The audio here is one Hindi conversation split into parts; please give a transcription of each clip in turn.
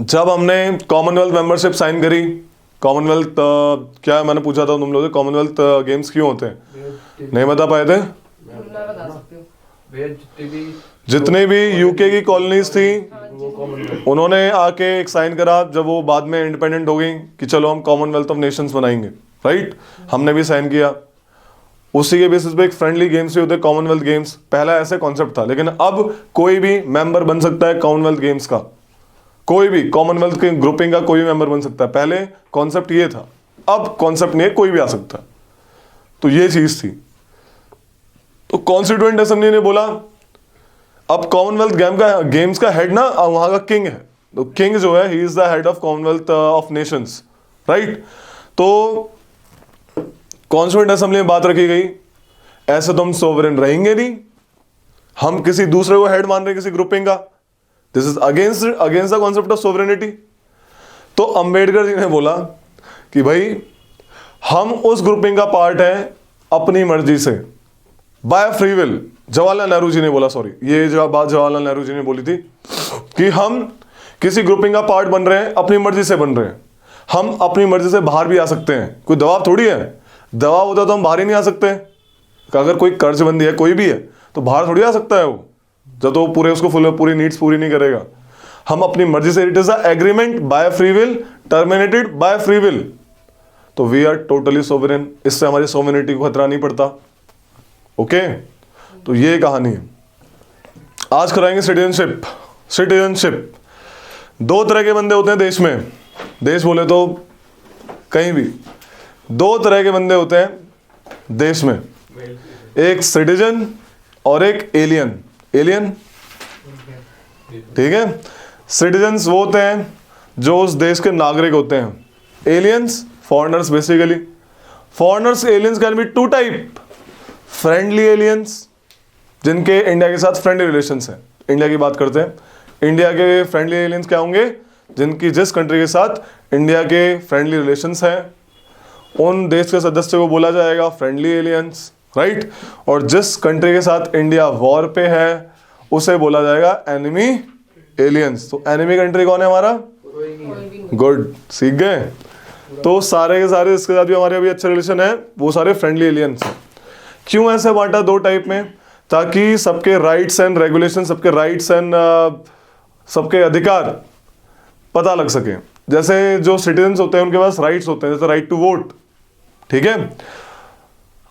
जब हमने कॉमनवेल्थ मेंबरशिप साइन करी, कॉमनवेल्थ क्या है, मैंने पूछा था तुम लोगों से कॉमनवेल्थ गेम्स क्यों होते हैं, नहीं बता पाए थे? जितनी भी यूके की कॉलोनीज थी उन्होंने आके एक साइन करा जब वो बाद में इंडिपेंडेंट हो गई कि चलो हम कॉमनवेल्थ ऑफ नेशंस बनाएंगे, राइट? हमने भी साइन किया। उसी के बेसिस पे एक फ्रेंडली गेम्स भी होते हैं कॉमनवेल्थ गेम्स, पहला ऐसे कॉन्सेप्ट था। लेकिन अब कोई भी मेंबर बन सकता है कॉमनवेल्थ गेम्स का, कोई भी कॉमनवेल्थ के ग्रुपिंग का कोई भी मेंबर बन सकता है। पहले कॉन्सेप्ट ये था, अब कॉन्सेप्ट नहीं है, कोई भी आ सकता है। तो ये चीज थी। तो कॉन्स्टिट्यूएंट असेंबली ने बोला अब कॉमनवेल्थ गेम्स का हेड ना वहां का किंग है, तो किंग जो है he is the head of Commonwealth of Nations, right? तो कॉन्स्टिट्यूएंट असेंबली में बात रखी गई, ऐसे तो हम सोवरेन रहेंगे नहीं, हम किसी दूसरे को हेड मान रहे हैं किसी ग्रुपिंग का, this is against the concept of sovereignty. तो अंबेडकर जी ने बोला कि भाई हम उस ग्रुपिंग का पार्ट है अपनी मर्जी से, by free will. Jawaharlal Nehru ji ने बोला, सॉरी ये जो बात जवाहरलाल नेहरू जी ने बोली थी कि हम किसी ग्रुपिंग का पार्ट बन रहे हैं, अपनी मर्जी से बन रहे हैं, हम अपनी मर्जी से बाहर भी आ सकते हैं, कोई दबाव थोड़ी है। दबाव होता तो हम बाहर ही नहीं आ सकते। अगर कोई कर्जबंदी है कोई भी है तो बाहर थोड़ी आ सकता है वो, जब तो पूरे उसको पूरी नीड्स पूरी नहीं करेगा। हम अपनी मर्जी से, it is a agreement bye free will terminated bye free will, तो वी आर टोटली सोवरेन, इससे हमारी सोवरेनिटी को खतरा नहीं पड़ता। ओके, तो ये कहानी है। आज कराएंगे सिटीजनशिप। सिटीजनशिप दो तरह के बंदे होते हैं देश में, देश बोले तो कहीं भी दो तरह के बंदे होते हैं देश में, एक सिटीजन और एक एलियन। एलियन, ठीक है? सिटीजन्स वो होते हैं जो उस देश के नागरिक होते हैं, aliens foreigners basically. Foreigners aliens can be two type, friendly aliens जिनके इंडिया के साथ फ्रेंडली रिलेशंस हैं। इंडिया की बात करते हैं, इंडिया के फ्रेंडली एलियंस क्या होंगे, जिनकी जिस कंट्री के साथ इंडिया के फ्रेंडली रिलेशंस हैं उन देश के सदस्य को बोला जाएगा फ्रेंडली एलियंस, राइट? और जिस कंट्री के साथ इंडिया वॉर पे है उसे बोला जाएगा एनिमी एलियंस। तो एनिमी कंट्री कौन है हमारा? गुड, सीख गए। तो सारे के सारे इसके साथ भी हमारे अभी अच्छे रिलेशन है, वो सारे फ्रेंडली एलियंस हैं। क्यों ऐसे बांटा दो टाइप में? ताकि सबके राइट्स एंड रेगुलेशन, सबके राइट्स एंड सबके अधिकार पता लग सके। जैसे जो सिटीजन्स होते हैं उनके पास राइट्स होते हैं, जैसे राइट टू वोट, ठीक है?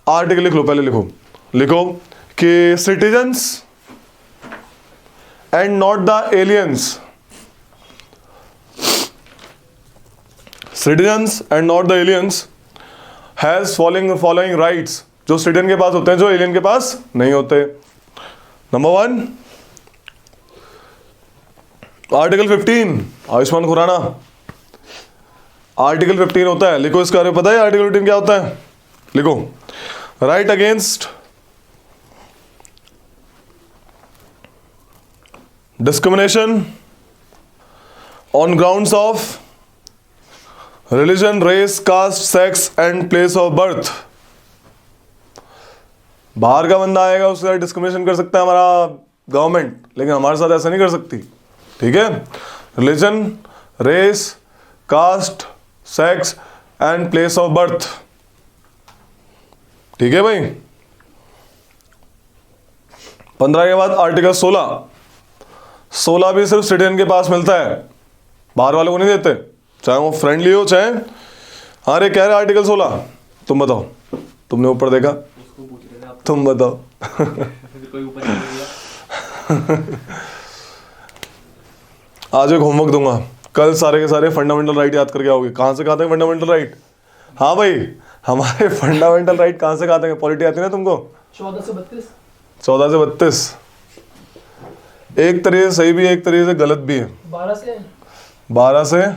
आर्टिकल लिख लो, पहले लिखो कि citizens and not the aliens, citizens and not the aliens has following rights, जो सिटीजन के पास होते हैं जो एलियन के पास नहीं होते। Number 1 article 15, Ayushmann Khurrana, article 15 होता है, लिखो इसके बारे में पता है आर्टिकल 15 क्या होता है? लिखो, right against discrimination on grounds of religion, race, caste, sex and place of birth. बाहर का बंदा आएगा उसके साथ डिस्क्रिमिनेशन कर सकता है हमारा गवर्नमेंट, लेकिन हमारे साथ ऐसा नहीं कर सकती, ठीक है? Religion, race, caste, sex and place of birth, ठीक है भाई? 15 के बाद आर्टिकल 16 भी सिर्फ सिटीजन के पास मिलता है, बाहर वालों को नहीं देते, चाहे वो फ्रेंडली हो चाहे। अरे कह रहे आर्टिकल 16, तुम बताओ, तुमने ऊपर देखा, तुम बताओ। आज एक होमवर्क दूंगा, कल सारे के सारे फंडामेंटल राइट याद करके आओगे। कहां से कहां तक फंडामेंटल राइट? हाँ भाई, हमारे फंडामेंटल राइट कहां से कहां तक? पॉलिटी आती है ना तुमको? 14 से 32। एक तरीके से सही भी है, एक तरीके से गलत भी है। 12 से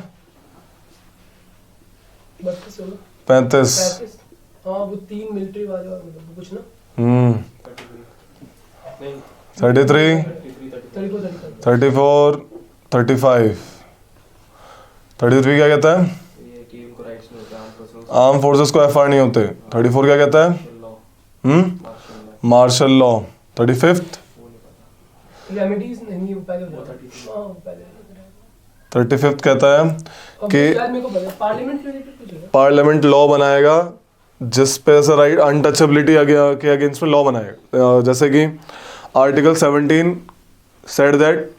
35। हाँ, वो 3 मिलिट्री वाले और कुछ ना। 33, 34, 35। 33 क्या कहता है? आर्म फोर्सेस को एफआर नहीं होते। 34 क्या कहता है? Martial law. 35 35 कहता है अब कि यार मेरे को पता है पार्लियामेंट के रिलेटेड कुछ है पार्लियामेंट लॉ बनाएगा जिस पे ऐसा राइट अनटचेबिलिटी के अगेंस्ट में लॉ बनाएगा। जैसे कि article 17 said that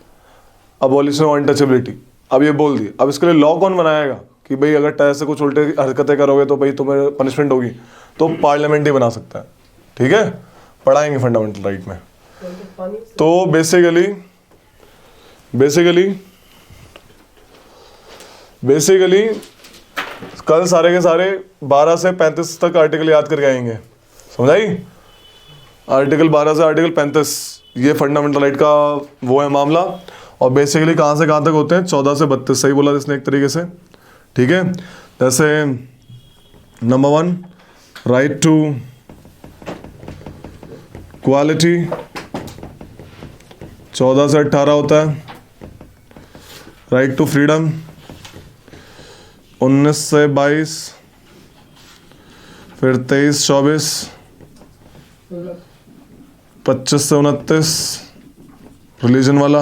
abolition of untouchability. अब ये बोल दी, अब इसके लिए लॉ कौन बनाएगा कि भाई अगर ऐसे कुछ उल्टे हरकतें करोगे तो भाई तुम्हें पनिशमेंट होगी, तो पार्लियामेंट ही बना सकता है। ठीक है, पढ़ाएंगे फंडामेंटल राइट में। पानी तो बेसिकली कल सारे के सारे 12 से 35 तक आर्टिकल याद करके आएंगे, समझाई? आर्टिकल 12 से आर्टिकल 35 ये फंडामेंटल राइट का वो है मामला। और बेसिकली कहाँ से कहाँ तक होते हैं? 14 से 32। सही बोला इसने एक तरीके से। ठीक है, जैसे नंबर 1 राइट टू क्वालिटी 14 से 18 होता है। राइट टू फ्रीडम 19 से 22, फिर 23-24, 25 से 29 रिलीजन वाला,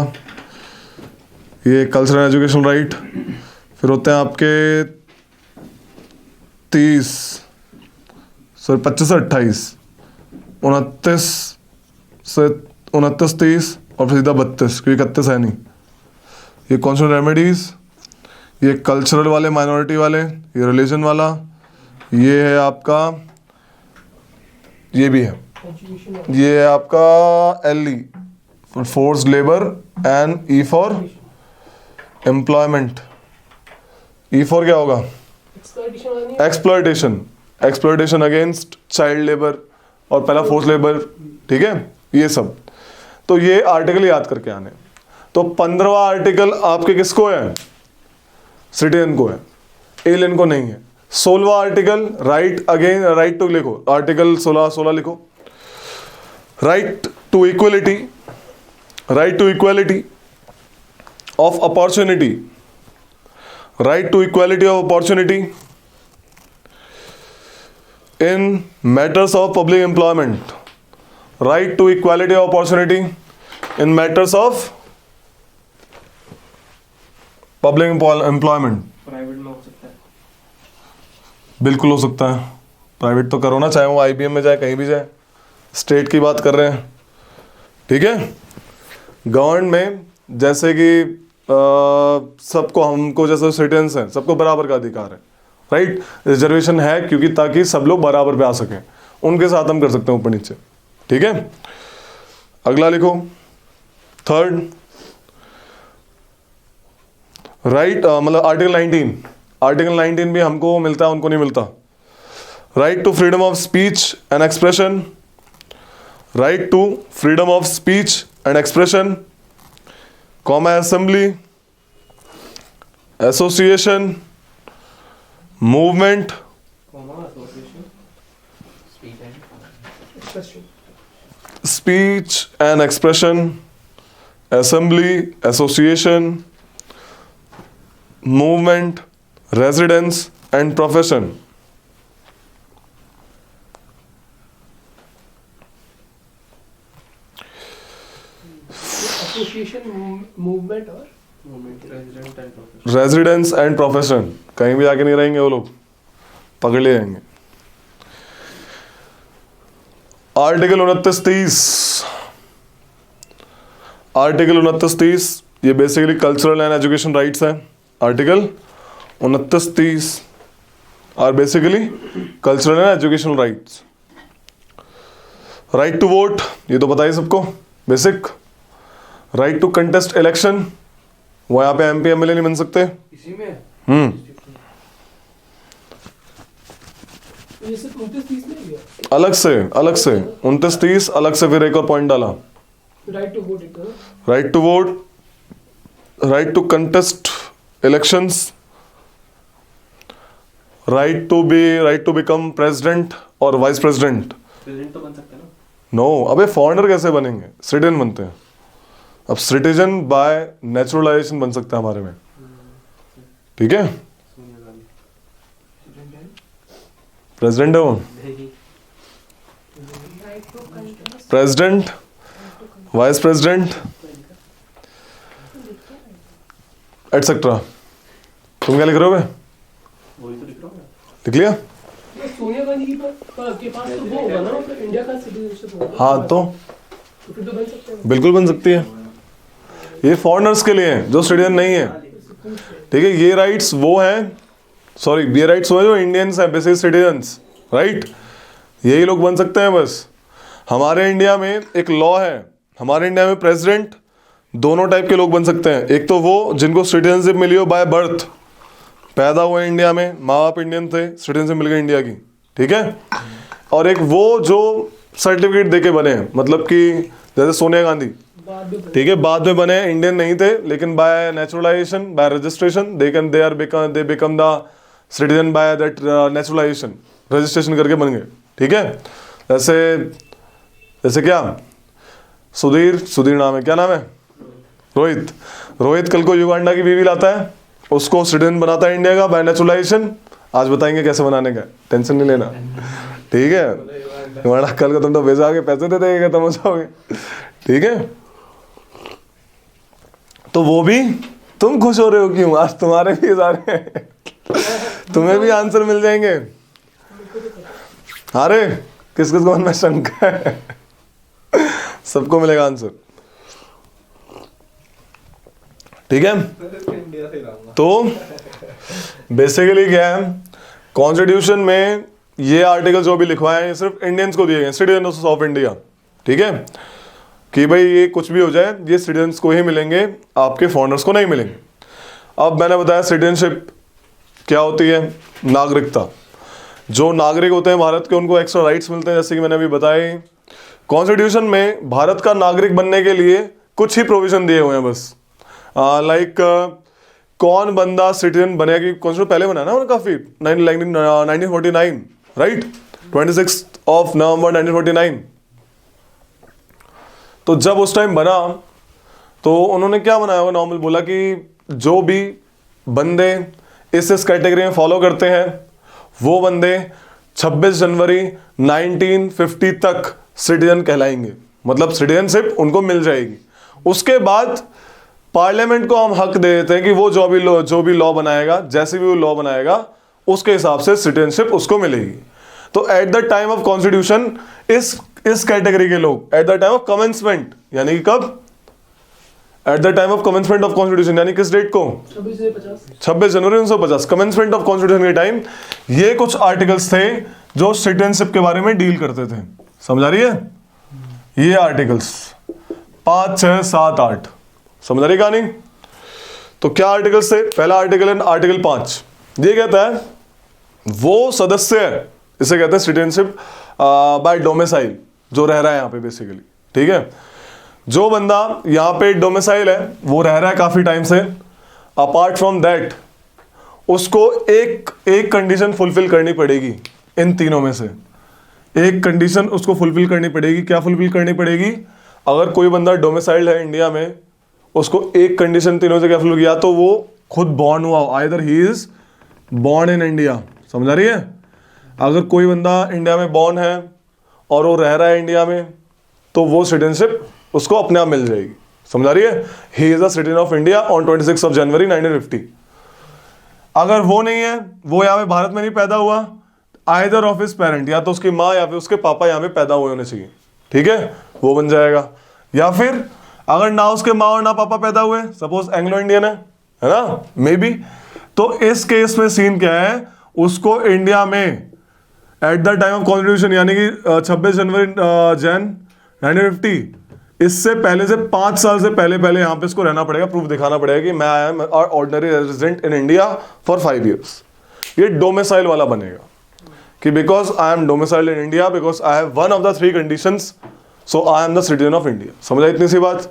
ये कल्चरल एजुकेशन राइट। फिर होते हैं आपके 25 से 28, 29 से 30 और फिर सीधा 32, क्योंकि 31 है नहीं। ये कॉन्स्टिट्यूशनल रेमेडीज, ये कल्चरल वाले, माइनॉरिटी वाले, ये रिलीजन वाला, ये है आपका, ये भी है, एजुकेशन ये है आपका L E forced labour and E for employment. E for क्या होगा? एक्सप्लॉइटेशन वाला नहीं है? एक्सप्लॉइटेशन अगेंस्ट चाइल्ड लेबर और पहला फोर्स लेबर। ठीक है, ये सब। तो ये आर्टिकल याद करके आने। तो 15वां आर्टिकल आपके किसको है? सिटीजन को है, एलियन को नहीं है। 16वां आर्टिकल राइट टू लिखो, आर्टिकल 16 लिखो। Right to equality of opportunity, right to equality of opportunity in matters of public employment, right to equality of opportunity in matters of public employment. Private में हो सकता है। बिल्कुल हो सकता है। प्राइवेट तो करो ना, चाहे वो IBM में जाए, कहीं भी जाए। स्टेट की बात कर रहे हैं। ठीक है, गवर्नमेंट में जैसे कि सबको, हमको जैसे सिटीजन्स हैं, सबको बराबर का अधिकार है। राइट, रिजर्वेशन है क्योंकि ताकि सब लोग बराबर पे आ सकें, उनके साथ हम कर सकते हैं ऊपर नीचे। ठीक है, अगला लिखो, 3rd राइट, मतलब आर्टिकल 19 भी हमको मिलता है, उनको नहीं मिलता। Right to freedom of speech and expression, right to freedom of speech and expression, comma assembly, association, movement, speech and expression, assembly, association, movement, residence and profession. Association, movement और रेजिडेंस एंड प्रोफेशन, कहीं भी आके नहीं रहेंगे वो लोग, पकड़ ले जाएंगे। आर्टिकल 29-30 ये basically cultural and education rights हैं। Article 29-30 are basically cultural and educational rights. Right to vote, ये तो पता ही सबको, basic. Right to contest election, वो यहाँ पे MP MLA नहीं बन सकते। इसी में ये सिर्फ 29-30 में ही है। अलग से 29-30 अलग से फिर एक और पॉइंट डाला। Right to vote, right to vote, right to contest elections, right to become president और वाइस प्रेसिडेंट। प्रेसिडेंट तो बन सकते हैं ना? नो, अबे फॉरेनर कैसे बनेंगे? सिटीजन बनते हैं। अब सिटीजन बाय नेचुरलाइजेशन बन सकता है हमारे में। ठीक है, प्रेसिडेंट है वो, प्रेसिडेंट, वाइस प्रेसिडेंट, एटसेट्रा। तुम क्या लिख रहे हो बे? वही तो लिख रहा हूँ मैं। लिख लिया? ये सोनिया गांधी के पास तो वो होगा ना, मतलब इंडिया का सिटीजनशिप होगा। हाँ तो फिर तो बन सकते हैं। बिल्कुल बन सकती है। ये फॉरेनर्स के लिए है जो सिटीजन नहीं है, ठीक है। ये राइट्स वो हैं, सॉरी ये राइट्स वो है जो इंडियंस हैं, बेसिक सिटीजन्स, राइट। यही लोग बन सकते हैं बस। हमारे इंडिया में एक लॉ है, हमारे इंडिया में प्रेसिडेंट दोनों टाइप के लोग बन सकते हैं। एक तो वो जिनको सिटीजनशिप मिली हो बाय बर्थ, पैदा हुए इंडिया में, माँ बाप इंडियन थे, सिटीजनशिप मिल गई इंडिया की, ठीक है। और एक वो जो सर्टिफिकेट देके बने हैं, मतलब कि जैसे सोनिया गांधी, बाद में ठीक है, बाद में बने, इंडियन नहीं थे, लेकिन bye naturalisation, by registration they become the citizen by that naturalisation, registration करके बन गए, ठीक है। जैसे क्या, सुधीर नाम है, क्या नाम है, रोहित कल को युगांडा की बीवी लाता है, उसको सिटीजन बनाता है इंडिया का बाय नेचुरलाइजेशन। आज बताएंगे कैसे बनाने का, टेंशन नहीं लेना, ठीक है। युगांडा कल को तुम तो भेजा के पैसे दे देंगे, खत्म हो जाओगे, ठीक है। तो वो भी, तुम खुश हो रहे हो क्यों? आज तुम्हारे भी सारे हैं, तुम्हें भी आंसर मिल जाएंगे। अरे किस को मन में शंका है? सबको मिलेगा आंसर, ठीक है। तो बेसिकली क्या है, कॉन्स्टिट्यूशन में ये आर्टिकल जो भी लिखवाए हैं ये सिर्फ इंडियंस को दिए गए, सिटीजन्स ऑफ इंडिया, ठीक है। कि भाई ये कुछ भी हो जाए ये सिटीजन्स को ही मिलेंगे, आपके फॉरेनर्स को नहीं मिलेंगे। अब मैंने बताया सिटीजनशिप क्या होती है, नागरिकता। जो नागरिक होते हैं भारत के उनको एक्स्ट्रा राइट्स मिलते हैं, जैसे कि मैंने अभी बताया। कॉन्स्टिट्यूशन में भारत का नागरिक बनने के लिए कुछ ही प्रोविजन दिए हुए हैं बस। लाइक कौन बंदा सिटीजन बनेगा, कि कॉन्स्टिट्यूशन पहले बना ना काफ़ी 1949, राइट, 26 नवंबर 1949। तो जब उस टाइम बना तो उन्होंने क्या बनाया होगा, नॉर्मल बोला कि जो भी बंदे इस कैटेगरी में फॉलो करते हैं वो बंदे 26 जनवरी 1950 तक सिटीजन कहलाएंगे, मतलब सिटीजनशिप उनको मिल जाएगी। उसके बाद पार्लियामेंट को हम हक दे देते हैं कि वो जो भी लॉ बनाएगा, जैसे भी वो लॉ बनाएगा उसके हिसाब से सिटीजनशिप उसको मिलेगी। तो at the time of constitution इस कैटेगरी के लोग at the time of commencement, यानी कि कब, at the time of commencement of constitution, यानी किस डेट को, 26 जनवरी 1950, कमेंसमेंट ऑफ कॉन्स्टिट्यूशन के टाइम ये कुछ आर्टिकल्स थे जो सिटीजनशिप के बारे में डील करते थे। समझ आ रही है? ये आर्टिकल्स 5, 6, 7, 8, समझ आ रही कहानी? तो क्या आर्टिकल्स थे? पहला आर्टिकल है आर्टिकल 5, ये कहता है वो सदस्य है, इसे कहते हैं सिटीजनशिप बाय डोमिसाइल, जो रह रहा है यहाँ पे बेसिकली, ठीक है। जो बंदा यहाँ पे डोमिसाइल है, वो रह रहा है काफी टाइम से, अपार्ट फ्रॉम दैट उसको एक कंडीशन फुलफिल करनी पड़ेगी। इन तीनों में से एक कंडीशन उसको फुलफिल करनी पड़ेगी। क्या फुलफिल करनी पड़ेगी? अगर कोई बंदा डोमिसाइल्ड है इंडिया में, उसको एक कंडीशन तीनों से क्या फुलफिल किया, तो वो खुद बॉर्न हुआ, either he is born in India. समझ आ रही है? अगर कोई बंदा इंडिया में बॉर्न है और वो रह रहा है इंडिया में, तो वो सिटीजनशिप उसको अपने आप मिल जाएगी। समझ आ रही है? He is a citizen of India on 26 जनवरी 1950। अगर वो नहीं है, वो यहाँ पे भारत में नहीं पैदा हुआ, आइदर ऑफ हिज पेरेंट, या तो उसकी माँ या फिर उसके पापा यहाँ पे पैदा हुए होने चाहिए, ठीक है, वो बन जाएगा। या फिर अगर ना उसके माँ और ना पापा पैदा हुए, सपोज एंग्लो इंडियन है ना, मे बी, तो इस केस में सीन क्या है, उसको इंडिया में at the time of constitution, यानी कि 26 जनवरी 1950, इससे पहले से 5 साल से पहले यहाँ पे इसको रहना पड़ेगा, प्रूफ दिखाना पड़ेगा कि मैं I am ordinary resident in India for 5 years। ये डोमिसाइल वाला बनेगा कि because I am domiciled in India, because I have one of the 3 conditions, so I am the citizen of India. समझा इतनी सी बात?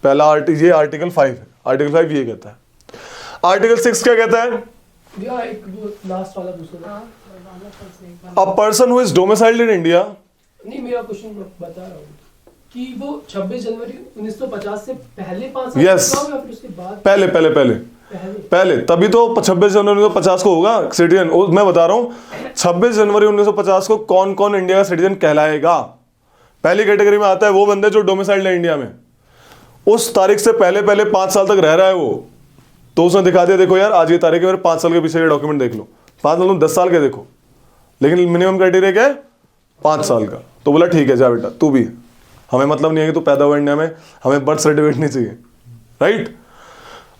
पहला ये आर्टिकल 5 है। आर्टिकल 5 ये कहता है। आर्टिकल 6 क्या कहता है? एक वो लास्ट वाला दूसरा। अ person who is domiciled in India, नहीं मेरा क्वेश्चन मैं बता रहा हूँ कि वो 26 जनवरी 1950 से पहले 5 साल Yes. का होगा या फिर उसके बाद? पहले तभी तो 26 जनवरी 1950 को होगा सिटीजन। मैं बता रहा हूँ 26 जनवरी 1950 को कौन कौन इंडिया का सिटीजन कहलाएगा। पहली कैटेगरी में आता है वो बंदे जो डोमिसाइल्ड है इंडिया में, उस तारीख से पहले 5 साल तक रह रहा है वो, तो उसने दिखा दिया, देखो यार आज ये तारीख है, मेरे 5 साल के पीछे के डॉक्यूमेंट देख लो, 5 साल 10 साल के देखो, लेकिन मिनिमम क्राइटेरिया क्या है 5 साल का। तो बोला ठीक है जा बेटा तू भी, हमें मतलब नहीं है कि तू पैदा हुआ इंडिया में, हमें बर्थ सर्टिफिकेट नहीं चाहिए, राइट।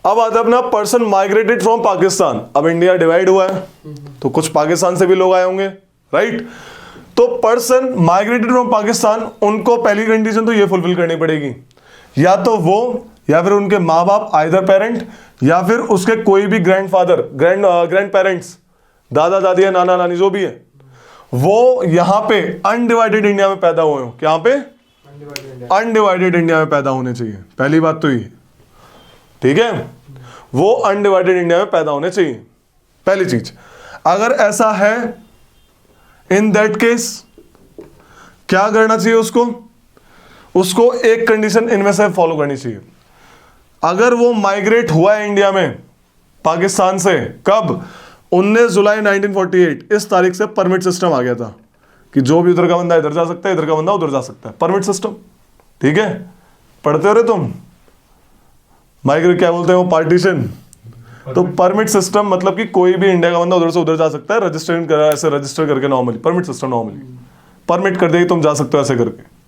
अब आता है अपना पर्सन माइग्रेटेड फ्रॉम पाकिस्तान। अब इंडिया डिवाइड हुआ है तो कुछ पाकिस्तान से भी लोग आए होंगे, राइट। तो पर्सन माइग्रेटेड फ्रॉम पाकिस्तान, उनको पहली कंडीशन तो ये फुलफिल करनी पड़ेगी, या तो वो या फिर उनके माँ बाप आइदर पेरेंट, या फिर उसके कोई भी ग्रैंडफादर ग्रैंड पेरेंट्स, दादा दादी या नाना नानी जो भी है, वो यहाँ पे अनडिवाइडेड इंडिया में पैदा हुए हो। यहाँ पे अनडिवाइडेड इंडिया में पैदा होने चाहिए, पहली बात तो ये, ठीक है, वो अनडिवाइडेड इंडिया में पैदा होने चाहिए, पहली चीज। अगर ऐसा है, इन दैट केस क्या करना चाहिए उसको एक कंडीशन इनमें से फॉलो करनी चाहिए। अगर वो माइग्रेट हुआ है इंडिया में पाकिस्तान से, कब, 19 जुलाई 1948, इस तारीख से परमिट सिस्टम आ गया था कि जो भी उधर का बंदा इधर जा सकता है, इधर का बंदा उधर जा सकता है, परमिट सिस्टम, ठीक है। पढ़ते हो रे तुम माइग्रेट क्या बोलते हैं वो, पार्टीशन। तो परमिट सिस्टम मतलब कि कोई भी इंडिया का बंदा उधर से उधर जा सकता है, रजिस्ट्रेशन करा, ऐसे रजिस्टर करके, normally permit system, normally permit कर देगी तुम जा सकते हो ऐसे करके।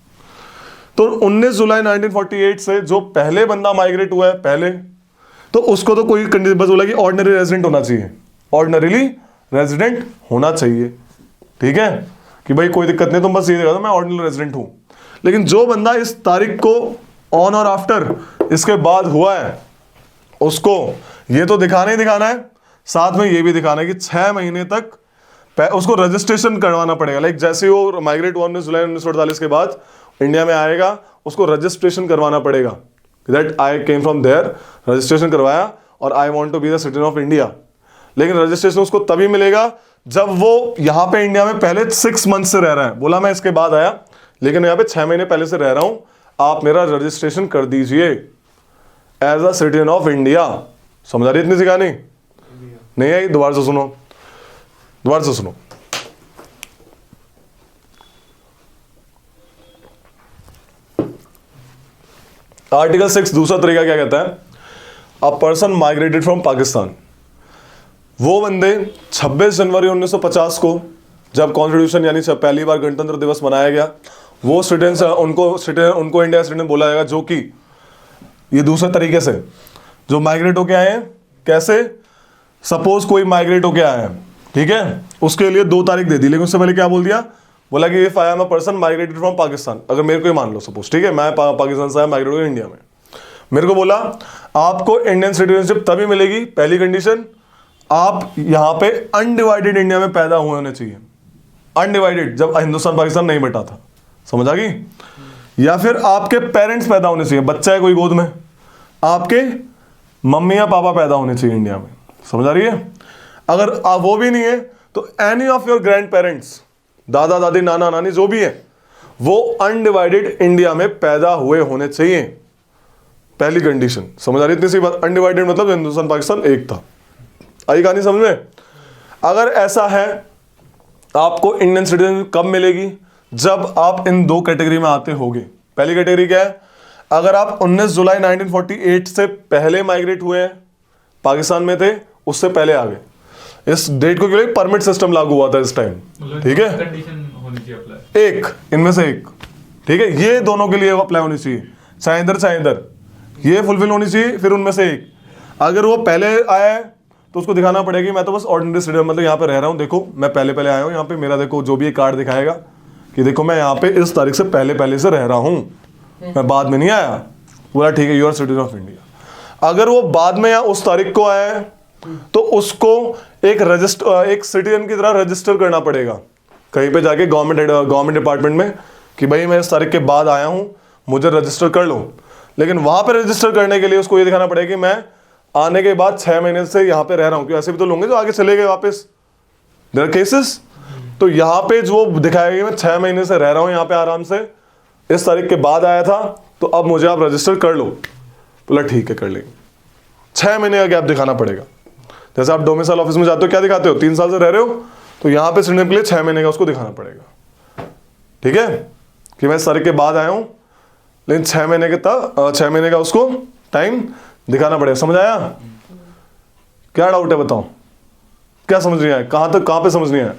तो 19 जुलाई 1948 से जो पहले बंदा माइग्रेट हुआ है पहले, तो उसको तो कोई कंडीशन बस बोला कि ऑर्डिनरी रेजिडेंट होना चाहिए, ऑर्डिनरीली रेजिडेंट होना चाहिए, ठीक है, कि भाई कोई दिक्कत नहीं, तुम बस ये देखा मैं ऑर्डिनरी रेजिडेंट हूं। लेकिन जो बंदा इस तारीख को ऑन और आफ्टर इसके बाद हुआ है, उसको ये तो दिखाना ही दिखाना है, साथ में ये भी दिखाना है कि 6 महीने तक उसको रजिस्ट्रेशन करवाना पड़ेगा। लाइक जैसे वो माइग्रेट हुआ 19 जुलाई 1948 के बाद इंडिया में आएगा, उसको रजिस्ट्रेशन करवाना पड़ेगा, that I came from there, registration करवाया और I want to be the citizen of India. लेकिन रजिस्ट्रेशन उसको तभी मिलेगा जब वो यहाँ पे इंडिया में पहले 6 मंथ से रह रहा है। बोला मैं इसके बाद आया, लेकिन यहाँ पे 6 महीने पहले से रह रहा हूं, आप मेरा रजिस्ट्रेशन कर दीजिए as a citizen of India. समझ आ रही इतनी सी कहानी? नहीं आई? दोबारा से सुनो, दोबारा से सुनो। आर्टिकल 6 दूसरा तरीका क्या कहता है, a person migrated from Pakistan, वो बंदे 26 जनवरी 1950 को जब कॉन्स्टिट्यूशन यानी पहली बार गणतंत्र दिवस मनाया गया, वो सिटीजन उनको इंडिया सिटीजन बोला जाएगा, जो कि ये दूसरे तरीके से जो माइग्रेट होके आए हैं। कैसे? सपोज कोई माइग्रेट होके आया है, ठीक है, उसके लिए 2 तारीख दे दी, लेकिन उससे पहले क्या बोल दिया, बोला कि if I am a person migrated from Pakistan. अगर मेरे को ही मान लो सपोज, ठीक है, मैं पाकिस्तान से आया, माइग्रेट हो गया इंडिया में, मेरे को बोला आपको इंडियन सिटीजनशिप तभी मिलेगी, पहली कंडीशन आप यहां पे अनडिवाइडेड इंडिया में पैदा हुए होने चाहिए। अनडिवाइडेड, जब हिंदुस्तान पाकिस्तान नहीं बटा था, समझ आ गई? या फिर आपके पेरेंट्स पैदा होने चाहिए, बच्चा है कोई गोद में, आपके मम्मी या पापा पैदा होने चाहिए इंडिया में। समझ आ रही है? अगर वो भी नहीं है तो any of your grand parents, दादा दादी नाना नानी जो भी है, वो अनडिवाइडेड इंडिया में पैदा हुए होने चाहिए, पहली कंडीशन। समझ आ रही इतनी सी बात? अनडिवाइडेड मतलब हिंदुस्तान पाकिस्तान एक था। आई कहानी समझ में? अगर ऐसा है, आपको इंडियन सिटीजन कब मिलेगी? जब आप इन 2 कैटेगरी में आते होगे। पहली कैटेगरी क्या है? अगर आप 19 जुलाई 1948 से पहले माइग्रेट हुए हैं, पाकिस्तान में थे, उससे पहले आ गए, इस डेट को क्यों परमिट सिस्टम लागू हुआ था इस टाइम, ठीक है, कंडीशन होनी चाहिए अप्लाई, एक इनमें से एक, ठीक है, ये दोनों के लिए अप्लाई होनी चाहिए, चाहे इधर, ये फुलफिल होनी चाहिए, फिर उनमें से एक। अगर वो पहले आया है तो उसको दिखाना पड़ेगा कि मैं तो बस ऑर्डिनरी सिटीजन, मतलब यहाँ पे रह रहा हूँ, देखो मैं पहले आया हूँ यहाँ पे, मेरा देखो जो भी कार्ड दिखाएगा कि देखो मैं यहाँ पे इस तारीख से पहले से रह रहा हूँ, मैं बाद में नहीं आया। बोला ठीक है, you are citizen of India. अगर वो बाद में या उस तारीख को आया है तो उसको एक सिटीजन की तरह रजिस्टर करना पड़ेगा कहीं पे जाके, गवर्नमेंट डिपार्टमेंट में, कि भाई मैं इस तारीख के बाद आया हूँ, मुझे रजिस्टर कर लो। लेकिन वहां पे रजिस्टर करने के लिए उसको ये दिखाना पड़ेगा कि मैं आने के बाद 6 महीने से यहाँ पे रह रहा हूँ, क्योंकि ऐसे भी तो लोग हैं जो आगे चले गए वापस, देयर केसेस। तो यहाँ पे जो दिखाएगा कि मैं 6 महीने से रह रहा हूँ यहाँ पे आराम से, इस तारीख के बाद आया था, तो अब मुझे आप रजिस्टर कर लो। बोला ठीक है कर लेंगे। 6 महीने का गैप दिखाना पड़ेगा। जैसे आप डोमिसाइल ऑफिस में जाते हो, क्या दिखाते हो, 3 साल से रह रहे हो, तो यहाँ पे सिटीजन के लिए 6 महीने का उसको दिखाना पड़ेगा, ठीक है, कि मैं इस तारीख के बाद आया हूँ, लेकिन 6 महीने का उसको टाइम दिखाना पड़ेगा। समझ आया? क्या डाउट है बताओ, क्या समझ नहीं आया, कहाँ पे समझ नहीं आया?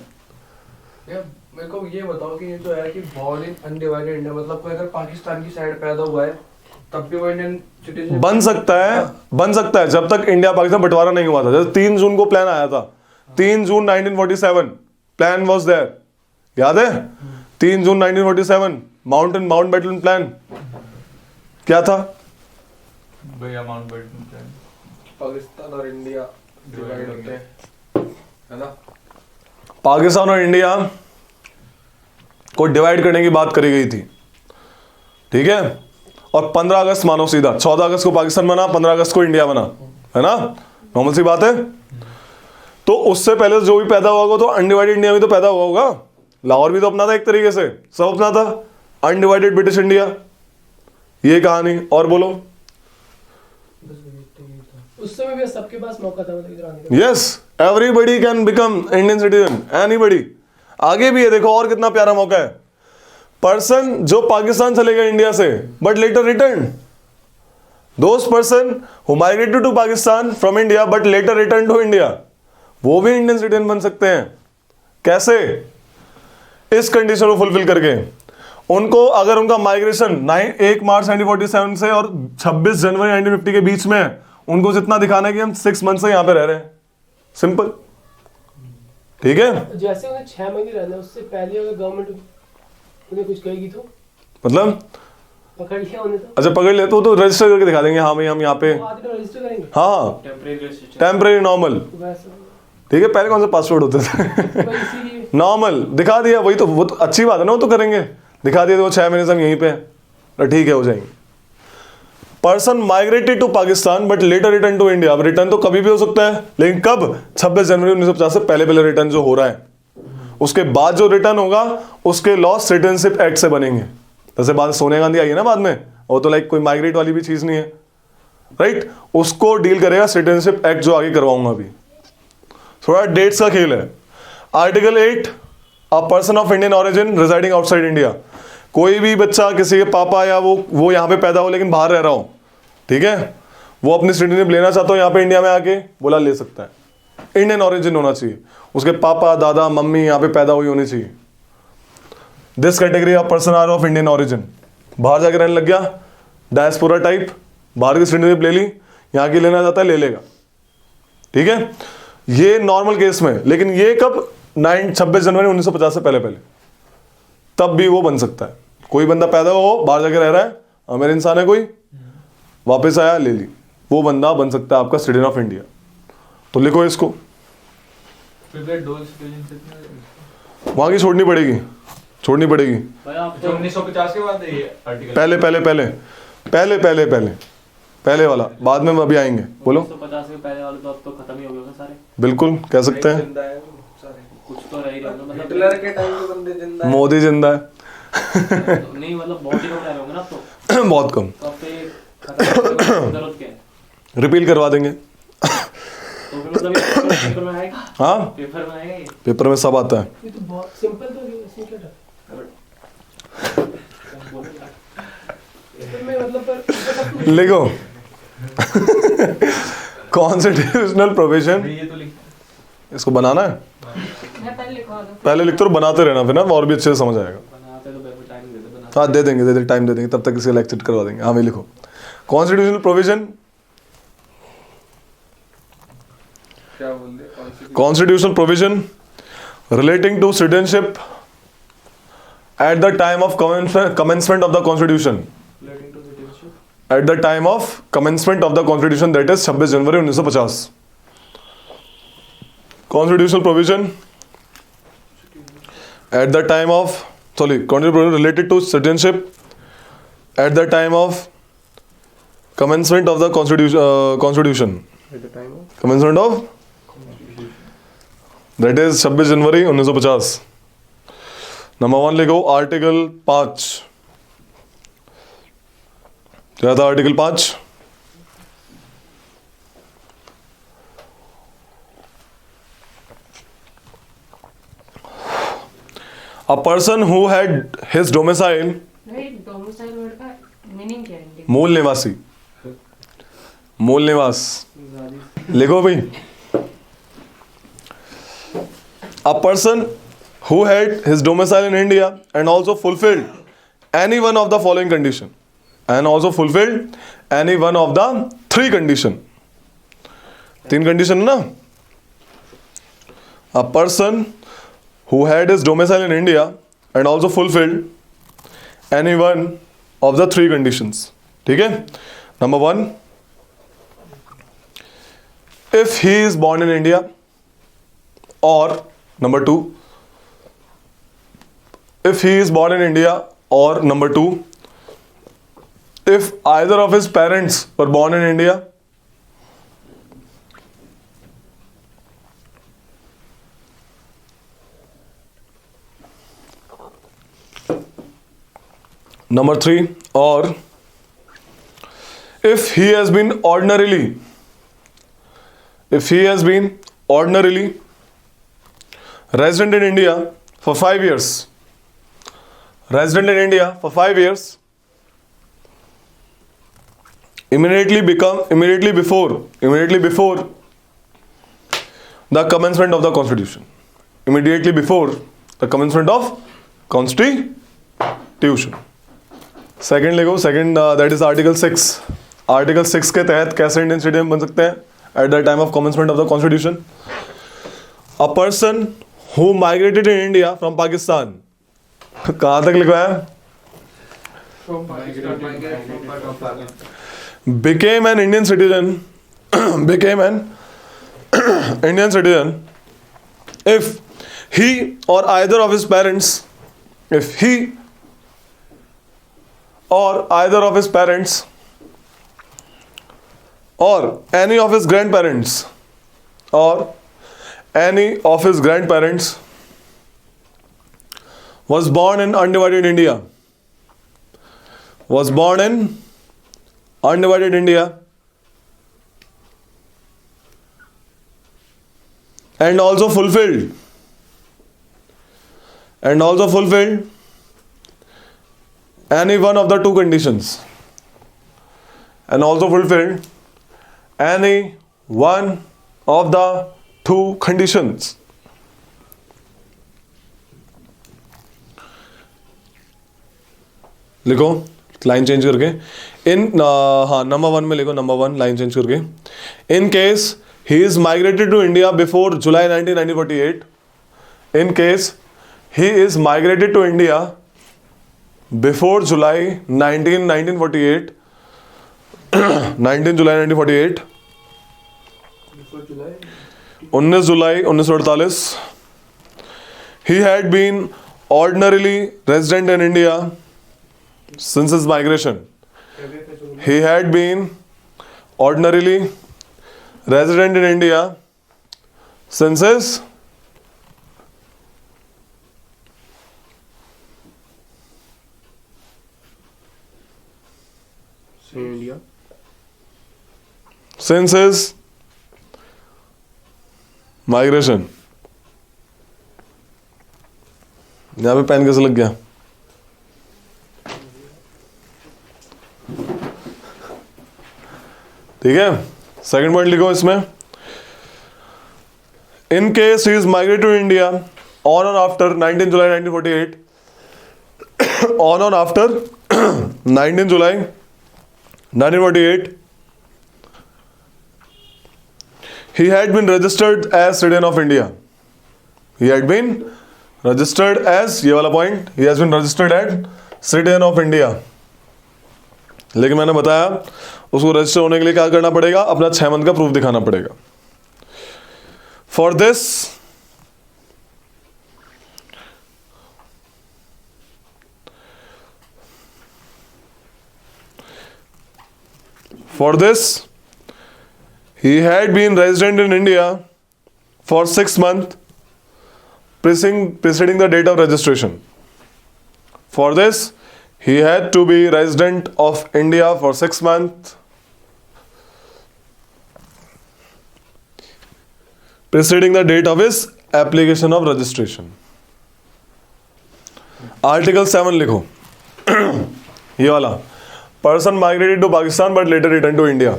मेरे को ये बताओ कि ये जो है कि बॉर्न इन अनडिवाइडेड इंडिया, मतलब कोई अगर पाकिस्तान की साइड पैदा हुआ है तब भी वो इंडियन सिटीजन बन सकता है जब तक इंडिया पाकिस्तान बंटवारा नहीं हुआ था। जैसे 3 जून को प्लान आया था, 3 जून 1947 प्लान वाज देयर, याद है? 3 जून 1947 माउंटबेटन प्लान क्या था? भैया माउंटबेटन प्लान, पाकिस्तान और इंडिया डिवाइड होते हैं, है ना? पाकिस्तान और इंडिया को डिवाइड करने की बात करी गई थी, ठीक है? और 15 अगस्त मानो सीधा, 14 अगस्त को पाकिस्तान बना, 15 अगस्त को इंडिया बना, है ना? नॉर्मल सी बात है। तो उससे पहले जो भी पैदा हुआ होगा तो अनडिवाइडेड इंडिया में तो पैदा हुआ होगा। लाहौर भी तो अपना था, एक तरीके से सब अपना था, अनडिवाइडेड ब्रिटिश इंडिया, ये कहानी। और बोलो। उस समय भी सबके पास मौका था मतलब इधर आने का। Yes, everybody can become Indian citizen, anybody. आगे भी है, देखो और कितना प्यारा मौका है। पर्सन जो पाकिस्तान चले गए इंडिया से but later return, those person who migrated to Pakistan from India but later return to India, वो भी इंडियन सिटीजन बन सकते हैं। कैसे? इस कंडीशन को फुलफिल करके। उनको अगर उनका माइग्रेशन 1 मार्च 1947 से और 26 जनवरी 1950 के बीच में है, उनको जितना दिखाना है कि हम 6 मंथ से यहां पे रह रहे हैं, सिंपल, ठीक है? जैसे उन्हें 6 महीने रहना है, उससे पहले अगर गवर्नमेंट उन्हें कुछ कहेगी तो मतलब पकड़ लिया उन्हें तो अच्छा पकड़ ले तो रजिस्टर करके दिखा देंगे, हाँ भाई हम यहाँ पे, वो आगे तो रजिस्टर करेंगे हाँ टेम्परेरी टेम्परेरी नॉर्मल, वैसा ठीक है? पहले कौन सा पासवर्ड होते थे? भाई इसीलिए नॉर्मल दिखा दिया, वही तो, वो तो अच्छी बात है ना, वो तो करेंगे, दिखा दिया तो 6 महीने से हम यहीं पे हैं, तो ठीक है, हो जाएंगे। Person migrated to Pakistan but later return to India, अब रिटर्न तो कभी भी हो सकता है, लेकिन कब? 26 जनवरी 1950 से पहले रिटर्न जो हो रहा है, उसके बाद जो रिटर्न होगा उसके लॉ सिटीजनशिप एक्ट से बनेंगे। जैसे बात सोनिया गांधी आई है ना बाद में, वो तो लाइक कोई माइग्रेट वाली भी चीज नहीं है, राइट? उसको डील करेगा सिटीजनशिप एक्ट जो आगे करवाऊंगा अभी। थोड़ा डेट्स का खेल है। Article 8, a person of Indian origin residing outside India, कोई भी बच्चा किसी के पापा या वो यहाँ पे पैदा हो लेकिन बाहर रह रहा हो, ठीक है, वो अपनी सिटीजनशिप लेना चाहता हो यहाँ पे इंडिया में आके, बोला ले सकता है। इंडियन ऑरिजिन होना चाहिए, उसके पापा दादा मम्मी यहाँ पे पैदा हुई होनी चाहिए। This category of person are of Indian origin. बाहर जाके रहने लग गया, डायस्पोरा टाइप, बाहर की सिटीजनशिप ले ली, यहाँ की लेना चाहता है ले लेगा, ठीक है? ये नॉर्मल केस में, लेकिन ये कब? 26 जनवरी 1950 से पहले, तब भी वो बन सकता है। कोई बंदा पैदा हो, बाहर जाके रह रहा है, अमीर इंसान है कोई, वापस आया ले ली, वो बंदा बन सकता है आपका सिटीजन ऑफ इंडिया। तो लिखो इसको, फिर डुअल सिटीजनशिप वहां की छोड़नी पड़ेगी भाई आप तो 1950 के बाद है ये आर्टिकल, पहले वाला, बाद में अभी आएंगे। बोलो। 150 के पहले वाले तो अब तो खत्म ही हो गए सारे, बिल्कुल कह सकते हैं, जिंदा है सारे, कुछ तो रह ही रहे होंगे मतलब हिटलर के टाइम के बंदे जिंदा है, मोदी जिंदा है। नहीं मतलब बहुत ही कम रह रहे होंगे ना अब तो बहुत कम, तो अब तो ये खत्म होने की जरूरत क्या है? रिपील करवा देंगे। तो फिर मतलब ये पेपर में आएगा, हाँ पेपर में आएगा ये। पेपर में सब आता है। ये तो बहुत सिंपल तो है, इसमें क्या था? पेपर में मतलब पर लिखो कॉन्स्टिट्यूशनल प्रोविजन, ये तो लिख, इसको बनाना है, मैं पहले लिखवा दूं। पहले लिखते और बनाते रहना, फिर ना और भी अच्छे से समझ आएगा। बनाते तो पेपर टाइम दे दे बनाते। हाँ दे देंगे टाइम दे देंगे, तब तक इसे लेक्चर करवा देंगे। हाँ भाई लिखो, कॉन्स्टिट्यूशनल प्रोविजन, क्या बोल रहे? constitutional provision relating to citizenship at the time of commencement of the constitution, Relating to citizenship. at the time of commencement of the constitution, that is 26 January 1950। constitutional provision at the time of constitutional provision related to citizenship at the time of commencement of the constitution At the time of commencement of that is 26 January 1950। Number 1 लिखो, आर्टिकल 5। क्या था article 5? A person who had his domicile, भाई डोमिसाइल वर्ड का मीनिंग क्या है? मूल निवासी, मूल निवास लिखो भाई, A person who had his domicile in India and also fulfilled any one of the following condition, and also fulfilled any one of the three condition. 3 condition है ना? A person who had his domicile in India and also fulfilled any one of the 3 conditions. ठीक है? Number 1, if he is born in India, or number 2, if he is born in India, or number 2, if either of his parents were born in India, number 3, or if he has been ordinarily resident in India for 5 years, immediately before the commencement of the constitution, second लिखो. सेकेंड दैट इज आर्टिकल 6 के तहत कैसे इंडियन सिटीजन बन सकते हैं? At the time of commencement of the constitution, a person who migrated in India from Pakistan. कहां तक लिखा है? became an Indian citizen if he or either of his parents or any of his grandparents was born in undivided India, and also fulfilled any one of the two conditions, लिखो लाइन चेंज करके. नंबर 1 में लिखो. नंबर 1 लाइन चेंज करके. In case he is migrated to India before July 1948. In case he is migrated to India before July 1948, 19 July 1948, 19 July 1948, he had been ordinarily resident in India since his migration. He had been ordinarily resident in India since his migration. यहाँ पे पेन कैसे लग गया? ठीक है. सेकेंड पॉइंट लिखो इसमें. In case he is migrate to India on or after 19 July 1948, on or after 19 July 1948, he had been registered as citizen of India. He had been registered as, ये वाला point, he has been registered as citizen of India. लेकिन मैंने बताया उसको रजिस्टर होने के लिए क्या करना पड़ेगा? अपना 6 मंथ का प्रूफ दिखाना पड़ेगा. For this he had been resident in India for 6 months preceding the date of registration. For this, he had to be resident of India for 6 months preceding the date of his application of registration. Article 7 लिखो. ये वाला. Person migrated to Pakistan but later returned to India.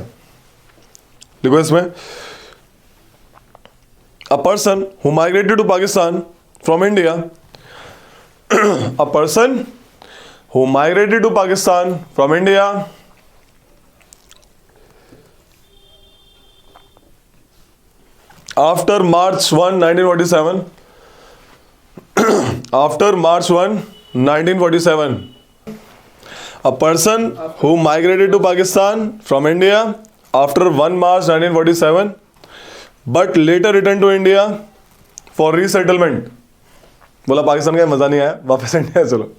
लिखो इसमें. a person who migrated to Pakistan from India, a person who migrated to Pakistan from India after March 1, 1947, after March 1, 1947, a person who migrated to Pakistan from India after 1 March 1947 but later returned to India for resettlement. बोला पाकिस्तान का मजा नहीं आया, वापस इंडिया चलो.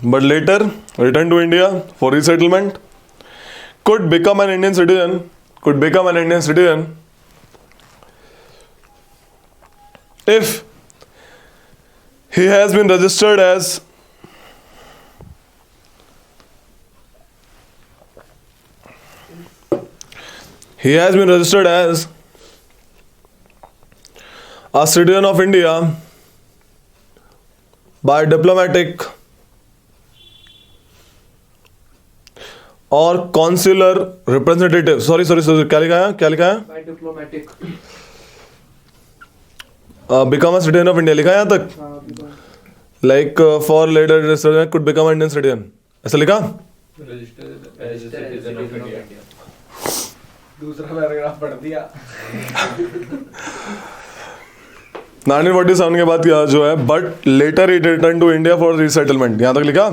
But later returned to India for resettlement, could become an Indian citizen, if he has been registered as a citizen of India by diplomatic or consular representative. Sorry, क्या लिखा है? by diplomatic. Become a citizen of India लिखा है यहाँ तक. Like for later could become an Indian citizen. ऐसा लिखा? दूसरा पैराग्राफ पढ़ दिया. 1947 के बाद क्या जो है, but later he return to India for resettlement. यहाँ तक लिखा?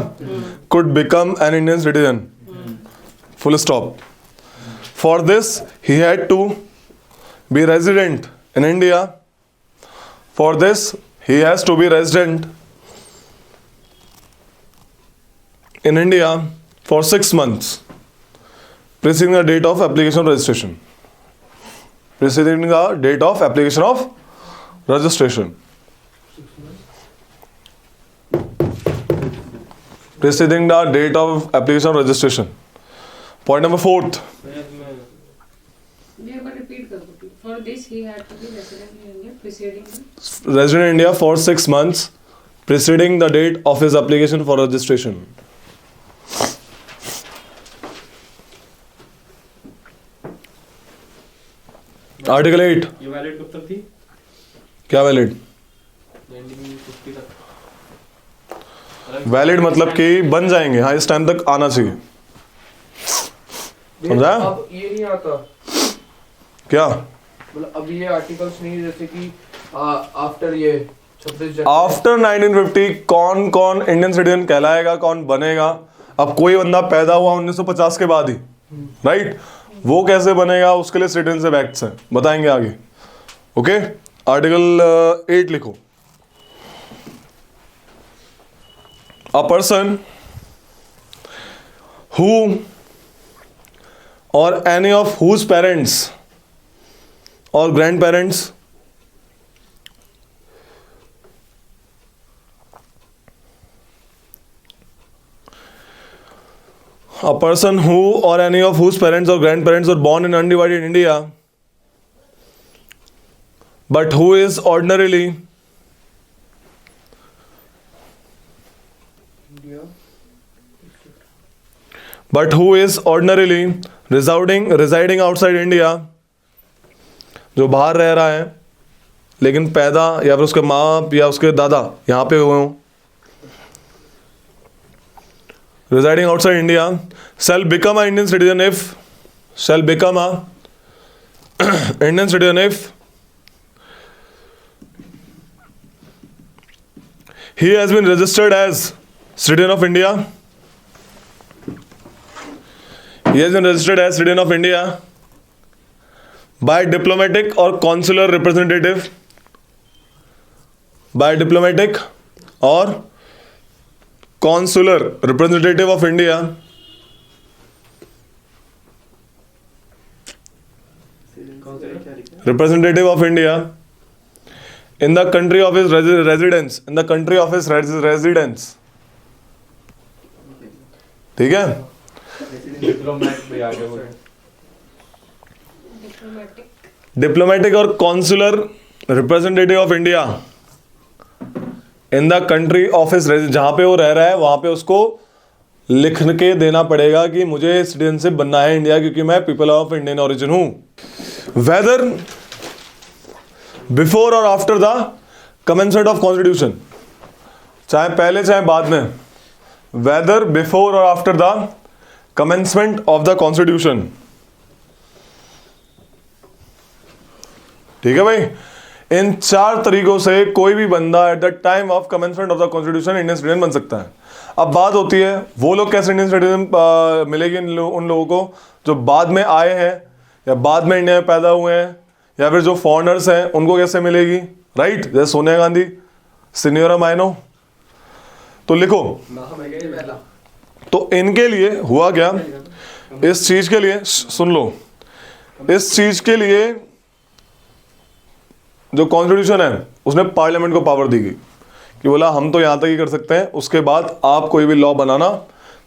Could become an Indian citizen. Full stop. For this he had to be resident in India. For this he has to be resident in India for 6 months preceding the date of application registration. Preceding the date of application of registration. Preceding the date of application of registration. Point number 4. ये बार repeat कर दो. For this he had to be resident in India preceding. Resident in India for 6 months preceding the date of his application for registration. Article 8. ये वैलिड कब तक थी? क्या वैलिड? 1950 तक. वैलिड मतलब कि बन जाएंगे. हाँ, इस टाइम तक आना चाहिए. समझा? अब ये नहीं आता, क्या? मतलब अब ये आर्टिकल्स नहीं, जैसे कि आफ्टर ये 26 आफ्टर 1950 कौन कौन इंडियन सिटीजन कहलाएगा, कौन बनेगा. अब कोई बंदा पैदा हुआ 1950 के बाद ही, राइट? वो कैसे बनेगा, उसके लिए सिटीजनशिप एक्ट्स हैं, बताएंगे आगे. ओके, आर्टिकल 8 लिखो. अ पर्सन हु और एनी ऑफ हुज पेरेंट्स और grand parents a person who or any of whose parents or grandparents were born in undivided India but who is ordinarily residing outside India, जो बाहर रह रहा है लेकिन पैदा या फिर उसके माँ बाप या उसके दादा यहाँ पे हुए हों. Residing outside India shall become an Indian citizen if he has been registered as citizen of India. He has been registered as citizen of India by diplomatic or consular representative. By diplomatic or consular representative of India in the country of his residence. ठीक है? डिप्लोमेटिक और consular representative of India in the country of his residence. जहां पे वो रह रहा है वहां पे उसको लिख के देना पड़ेगा कि मुझे सिटीजनशिप बनना है इंडिया, क्योंकि मैं पीपल ऑफ इंडियन ओरिजिन हूं. वेदर बिफोर और after the commencement of constitution, चाहे पहले चाहे बाद में, वेदर बिफोर और after the commencement of the constitution. ठीक है भाई, इन 4 तरीकों से कोई भी बंदा at the time of commencement of the constitution Indian citizen बन सकता है। अब बात होती है वो लोग कैसे इंडियन सिटीजन मिलेगी उन लोगों को जो बाद में आए हैं या बाद में इंडिया में पैदा हुए हैं, या फिर जो फॉरेनर्स हैं उनको कैसे मिलेगी, राइट? जैसे सोनिया गांधी, सिनियोरा माइनो। तो लिखो, तो इनके लिए हुआ क्या, इस चीज के लिए सुन लो, इस चीज के लिए जो कॉन्स्टिट्यूशन है उसने पार्लियामेंट को पावर दी गई कि बोला हम तो यहां तक ही कर सकते हैं, उसके बाद आप कोई भी लॉ बनाना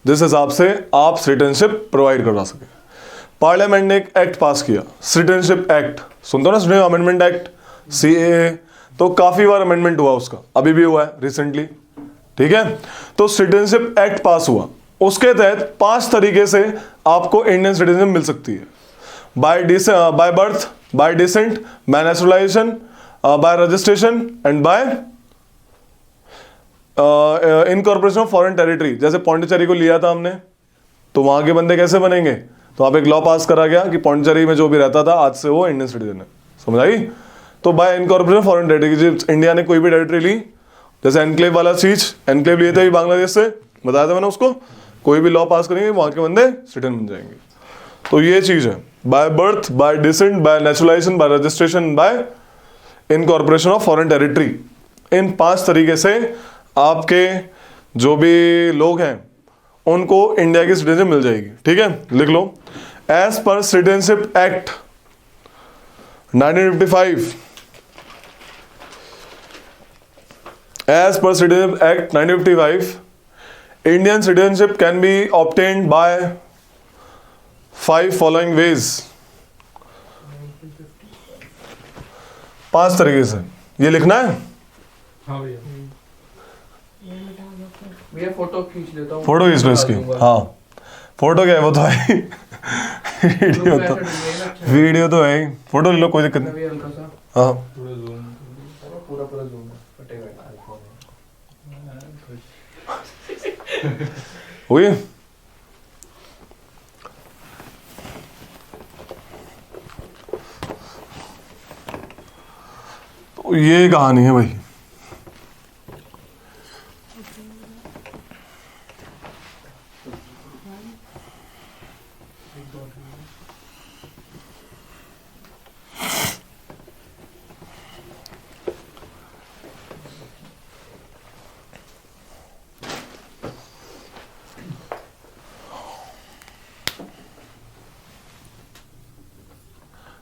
जिस हिसाब से आप सिटीजनशिप प्रोवाइड करवा सके। पार्लियामेंट ने एक एक्ट पास किया, सिटीजनशिप एक्ट, सुनते हो ना, अमेंडमेंट एक्ट, CAA। तो काफी बार अमेंडमेंट हुआ उसका, अभी भी हुआ है रिसेंटली। ठीक है, तो सिटीजनशिप एक्ट पास हुआ, उसके तहत 5 तरीके से आपको इंडियन सिटीजन मिल सकती है। By birth, by descent, by naturalisation, by registration and bye incorporation of foreign territory. जैसे पौंडीचेरी को लिया था हमने, तो वहां के बंदे कैसे बनेंगे, तो आप एक लॉ पास करा गया कि पौंडीचेरी में जो भी रहता था आज से वो इंडियन सिटीजन है, समझ आई? तो bye incorporation foreign territory, India ने कोई भी टेरिटरी ली, जैसे एनक्लेव वाला चीज, एनक्लेव लिए थे बांग्लादेश से, बताया था मैंने उसको, कोई भी लॉ पास करेंगे वहां के बंदे सिटीजन बन जाएंगे। तो ये चीज है, by birth, by descent, by naturalisation, by registration, by incorporation of foreign territory. इन 5 तरीके से आपके जो भी लोग हैं उनको इंडिया की सिटीजनशिप मिल जाएगी। ठीक है, लिख लो, as per citizenship act 1955, as per citizenship act 1955, Indian citizenship can be obtained by 5 following ways. 5 तरीके से, ये लिखना है। हाँ भैया, भैया फोटो खींच लेता हूँ, फोटो खींच लो इसकी। हाँ, फोटो क्या है, वो तो है वीडियो तो है ही, फोटो ले लो, कोई दिक्कत नहीं। हल्का सा हाँ, पूरा जूम फटेगा। हुई? तो ये कहानी है भाई।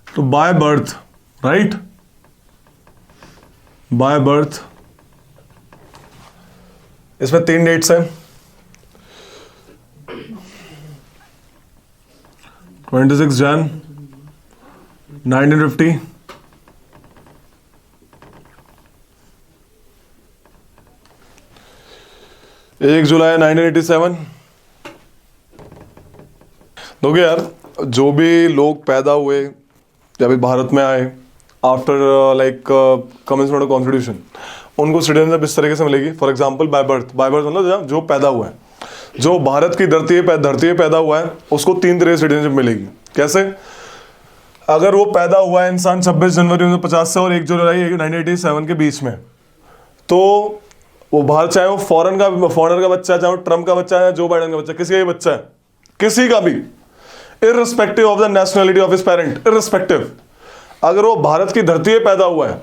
तो by birth, right, by birth, इसमें 3 डेट्स हैं, 26 जन 1950, 1 जुलाई 1987। देखो यार, जो भी लोग पैदा हुए या फिर भारत में आए after like commencement of constitution, उनको सिटीजनशिप इस तरीके से मिलेगी। For example bye birth, by birth मतलब जो पैदा हुआ है, जो भारत की धरती पे पैदा हुआ है, उसको 3 तरह से सिटीजनशिप मिलेगी। कैसे? अगर वो पैदा हुआ है इंसान 26 जनवरी 1950 से और 1 जुलाई 1987 के बीच में, तो वो भारत, चाहे वो फॉरेनर का बच्चा है, चाहे वो ट्रम्प का बच्चा है, जो बाइडन का बच्चा, किसी का भी बच्चा है, किसी का भी, irrespective of the nationality of his parent, irrespective, अगर वो भारत की धरती पे पैदा हुआ है,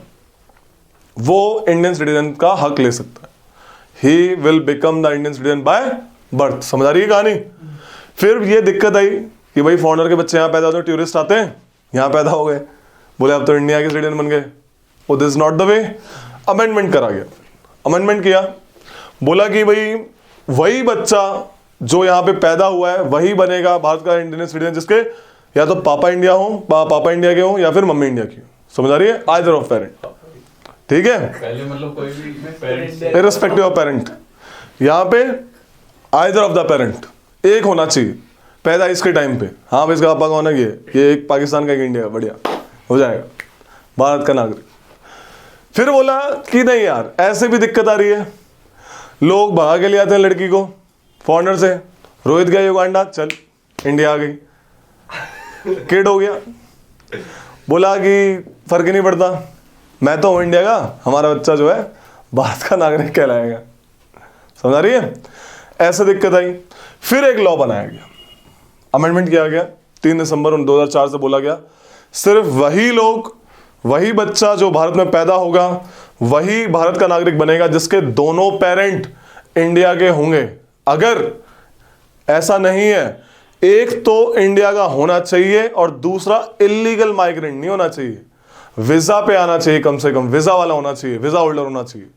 वो इंडियन सिटीजन का हक ले सकता है। He will become the Indian citizen by birth। समझ आ रही है कहानी? फिर ये दिक्कत आई कि भाई फॉरेनर के बच्चे यहाँ पैदा होते हैं, टूरिस्ट आते हैं, यहाँ पैदा हो गए, बोले अब तो इंडिया के सिटीजन बन गए। वो this not the way. Amendment करा गया, अमेंडमेंट किया, बोला कि भाई वही बच्चा जो यहाँ पे पैदा हुआ है वही बनेगा भारत का इंडियन सिटीजन, जिसके या तो पापा इंडिया हो, पापा इंडिया के हो, या फिर मम्मी इंडिया की हो। समझ आ रही है? Either of parent. ठीक है, पहले मतलब कोई भी पेरेंट्स इररिस्पेक्टिव ऑफ पेरेंट, यहाँ पे आइदर ऑफ द पेरेंट एक होना चाहिए पैदाइश के टाइम पे। हाँ भाई इसका पापा कौन है, ये एक पाकिस्तान का, एक इंडिया का, बढ़िया हो जाएगा, भारत का नागरिक। फिर बोला कि नहीं यार ऐसे भी दिक्कत आ रही है, लोग भगा के ले आते हैं लड़की को फॉरेनर से, रोहित गया युगांडा, चल इंडिया आ गई, किड हो गया, बोला कि फर्क ही नहीं पड़ता, मैं तो हूं इंडिया का, हमारा बच्चा जो है भारत का नागरिक कहलाएगा। समझ आ रही है? ऐसे दिक्कत आई। फिर एक लॉ बनाया गया, अमेंडमेंट किया गया 3 दिसंबर 2004 से, बोला गया सिर्फ वही लोग, वही बच्चा जो भारत में पैदा होगा वही भारत का नागरिक बनेगा जिसके दोनों पेरेंट इंडिया के होंगे। अगर ऐसा नहीं है, एक तो इंडिया का होना चाहिए और दूसरा इलीगल माइग्रेंट नहीं होना चाहिए, वीजा पे आना चाहिए, कम से कम वीजा वाला होना चाहिए, वीजा होल्डर होना चाहिए,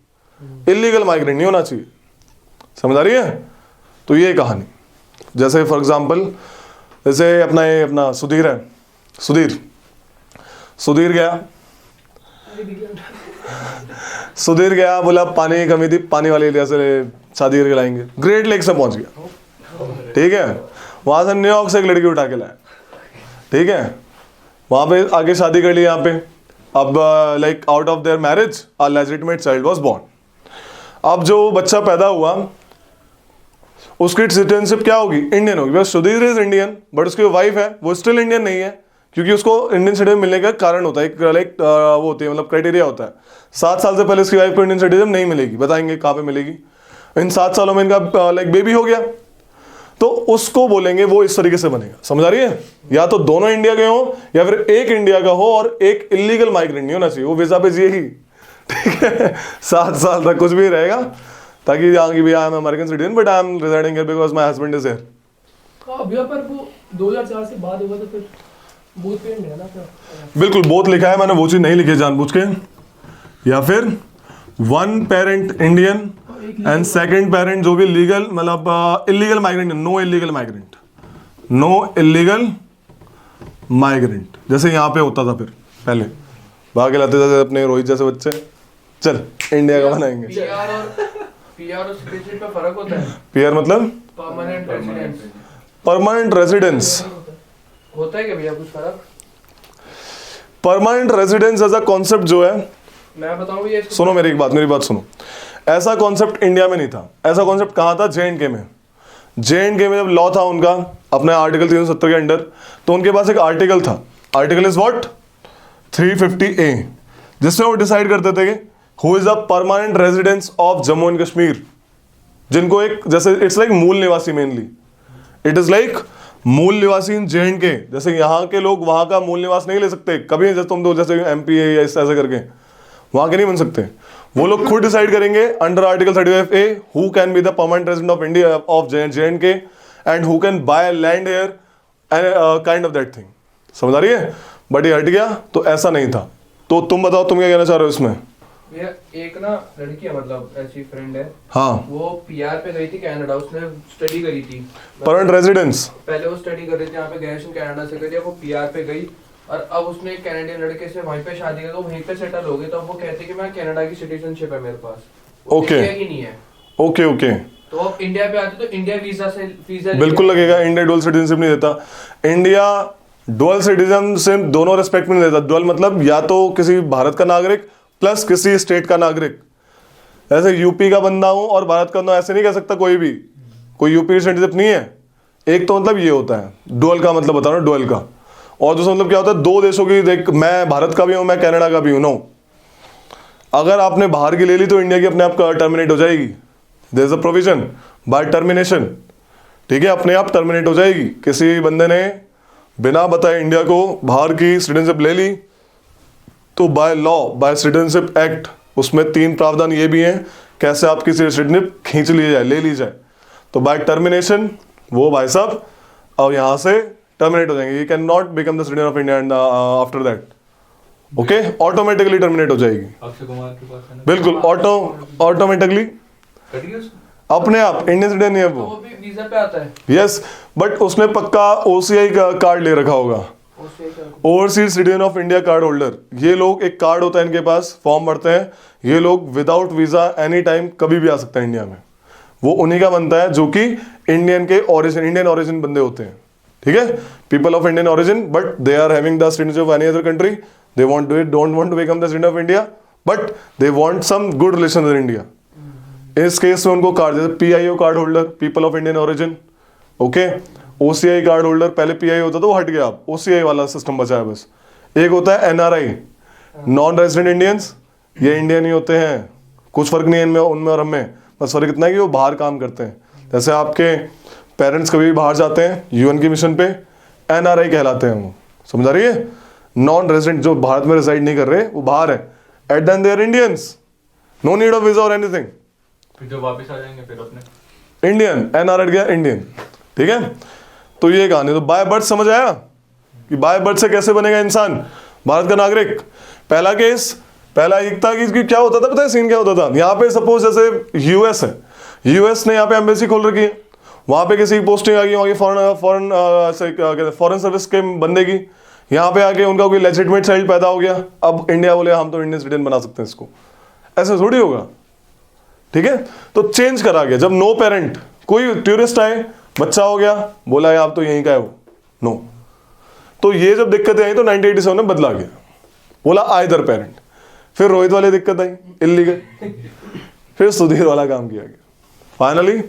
इलीगल माइग्रेंट नहीं होना चाहिए। समझ आ रही है? तो ये कहानी, जैसे फॉर एग्जांपल जैसे अपना सुधीर है, सुधीर गया, बोला पानी की कमी थी, पानी वाले एरिया से शादी करके लाएंगे, ग्रेट लेक से पहुंच गया, ठीक है, वहां से न्यूयॉर्क से एक लड़की उठा के लाया, ठीक है, वहां पे आगे शादी कर ली यहाँ पे। अब like out of their marriage a legitimate child was born. अब जो बच्चा पैदा हुआ उसकी सिटीजनशिप क्या होगी? इंडियन होगी। बस सुधीर इज इंडियन, बट उसकी वाइफ है वो स्टिल इंडियन नहीं है, क्योंकि उसको इंडियन सिटीजन मिलने का कारण होता है, एक लाइक वो होती है, मतलब क्राइटेरिया होता है। 7 साल से पहले उसकी वाइफ को इंडियन सिटीजन नहीं मिलेगी, बताएंगे कहाँ पे मिलेगी। इन 7 सालों में इनका लाइक बेबी हो गया तो उसको बोलेंगे वो इस तरीके से बनेगा। समझ आ रही है? या तो दोनों इंडिया के हो या फिर एक इंडिया का हो और एक इलीगल माइग्रेंट नहीं होना चाहिए, वो वीजा पे जिए ही, ठीक है, 7 साल तक कुछ भी रहेगा, ताकि आगे भी I am American citizen but I am residing here because my husband is here. अब यहाँ पर वो 2004 से बाद होगा तो फिर बूथ पे है ना क्या? बिल्कुल बोथ लिखा है, मैंने वो चीज नहीं लिखी जानबूझ के। या फिर 1 parent Indian and second parent जो भी लीगल, मतलब illegal migrant, no illegal migrant, no illegal migrant, जैसे यहाँ पे होता था। फिर पहले भागे लाते थे अपने रोहित जैसे बच्चे, चल इंडिया का बनाएंगे। पीआर और सिटीजनशिप में फर्क होता है? पीआर मतलब परमानेंट रेजिडेंस परमानेंट रेजिडेंस होता है क्या भैया कुछ फर्क? Permanent residence as a concept जो है, मैं बताऊं ये सुनो मेरी बात सुनो, ऐसा कॉन्सेप्ट इंडिया में नहीं था। ऐसा कॉन्सेप्ट कहाँ था? जे.एंड.के में। जे.एंड.के में जब लॉ था उनका अपने आर्टिकल 370 के अंडर, तो उनके पास एक आर्टिकल था, आर्टिकल इज व्हाट 350A, जिसमें वो डिसाइड करते थे कि who is the permanent residence of Jammu and Kashmir, जिनको एक जैसे इट्स लाइक मूल निवासी, मेनली इट इज लाइक मूल निवासी इन जे.एंड.के। जैसे यहाँ के लोग वहाँ का मूल निवास नहीं ले सकते कभी, जैसे तुम दो जैसे MP है या इस ऐसे करके वहाँ के नहीं बन सकते। वो लोग खुद डिसाइड करेंगे under article 35A who can be the permanent resident of India of J&K and who can by land here and kind of that thing. समझ आ रही है? बट ये हट गया, तो ऐसा नहीं था। तो तुम बताओ तुम क्या कहना चाह रहे हो इसमें? भैया एक ना लड़की है, मतलब ऐसी फ्रेंड है, हाँ, वो पीआर पे गई थी कनाडा, उसने स्टडी करी थी परमानेंट रेजिडेंस। पहले वो स्टडी कर रही थी यहाँ पे, ग्रेजुएशन कनाडा से करी, वो पीआर पे गई और अब उसने एक कैनेडियन लड़के से वहीं पे शादी कर, वहीं पे सेटल हो गई। तो अब वो कहते कि मैं कनाडा की सिटीजनशिप है मेरे पास, ओके की नहीं है, ओके ओके, तो अब इंडिया पे आते तो इंडिया वीजा बिल्कुल लगेगा। इंडिया डुअल सिटीजनशिप नहीं देता। इंडिया डुअल सिटीजनशिप दोनों रेस्पेक्ट में नहीं देता। डुअल मतलब या तो किसी भारत का नागरिक प्लस किसी स्टेट का नागरिक। ऐसे यूपी का बंदा हूं और भारत का बंदा, ऐसे नहीं कह सकता कोई भी, कोई यूपी सिटीजनशिप नहीं है। एक तो मतलब ये होता है डुअल का, मतलब बता रहा हूं डुअल का। और दूसरा मतलब क्या होता है, 2 देशों की, देख मैं भारत का भी हूं, मैं कनाडा का भी हूं। नो, अगर आपने बाहर की ले ली तो इंडिया की अपने आप टर्मिनेट हो जाएगी। There is a provision by termination, ठीक है, अपने आप टर्मिनेट हो जाएगी। किसी बंदे ने बिना बताए इंडिया को बाहर की सिटीजनशिप ले ली तो by law, by citizenship act, उसमें 3 प्रावधान ये भी हैं कैसे आपकी सिटीजनशिप खींच ली जाए, ले ली जाए। तो बाय टर्मिनेशन वो भाई साहब और यहाँ से टर्मिनेट हो जाएंगे। You can not become the citizen of India and after that, okay, automatically terminate हो जाएगी। अक्षय कुमार के पास है ना, बिल्कुल ऑटोमेटिकली कट गया उसका? अपने आप, इंडियन सिटीजन नहीं है तो वो। वो भी वीजा पे आता है। यस, बट उसने पक्का OCI का कार्ड ले रखा होगा, overseas citizen of India card holder. ये लोग एक कार्ड होता है इनके पास, फॉर्म भरते हैं, ये लोग विदाउट वीजा एनी टाइम कभी भी आ सकते हैं इंडिया में। वो उन्हीं का बनता है जो कि इंडियन के ओरिजिन, इंडियन ओरिजिन बंदे होते हैं, ठीक है, people of Indian origin, but they are having the citizenship of any other country, they want to don't want to become the citizen of India, but they want some good relation in India. इस केस में उनको कार्ड, जैसे PIO card holder, people of Indian origin, okay, OCI card holder, पहले PIO होता था वो हट गया, अब OCI वाला सिस्टम बचा है बस। एक होता है NRI, नॉन रेजिडेंट इंडियंस, ये इंडियन ही होते हैं, कुछ फर्क नहीं है इनमें, उनमें और हमें, बस फर्क इतना है कि वो बाहर काम करते हैं। जैसे आपके पेरेंट्स कभी भी बाहर जाते हैं UN की मिशन पे, NRI कहलाते हैं वो, समझ आ रही है? नॉन रेजिडेंट, जो भारत में रिसाइड नहीं कर रहे, वो बाहर है, at then they are Indians, no need of visa और एनीथिंग, फिर जो वापस आ जाएंगे फिर अपने इंडियन, NR हट गया इंडियन, ठीक है? तो ये कहानी, तो बाय बर्थ समझ आया कि बाय बर्थ से कैसे बनेगा इंसान भारत का नागरिक। पहला केस, पहला एक था कि क्या होता था, पता है सीन क्या होता था? यहाँ पे सपोज जैसे यूएस है, यूएस ने यहाँ पे एम्बेसी खोल रखी है, वहाँ पे किसी की पोस्टिंग आ गई, वहाँ की फॉरेन सर्विस के बंदे की, यहाँ पे आके उनका कोई लेजिटिमेट चाइल्ड पैदा हो गया, अब इंडिया बोले हम तो इंडियन सिटीजन बना सकते हैं इसको, ऐसे थोड़ी होगा, ठीक है? तो चेंज करा गया, जब नो पेरेंट, कोई टूरिस्ट आए, बच्चा हो गया, बोला है आप तो यहीं का है वो, नो, तो ये जब दिक्कतें आई तो 1987 में बदला गया, बोला आइदर पेरेंट। फिर रोहित वाली दिक्कत आई, इल्लीगल, फिर सुधीर वाला काम किया गया। फाइनली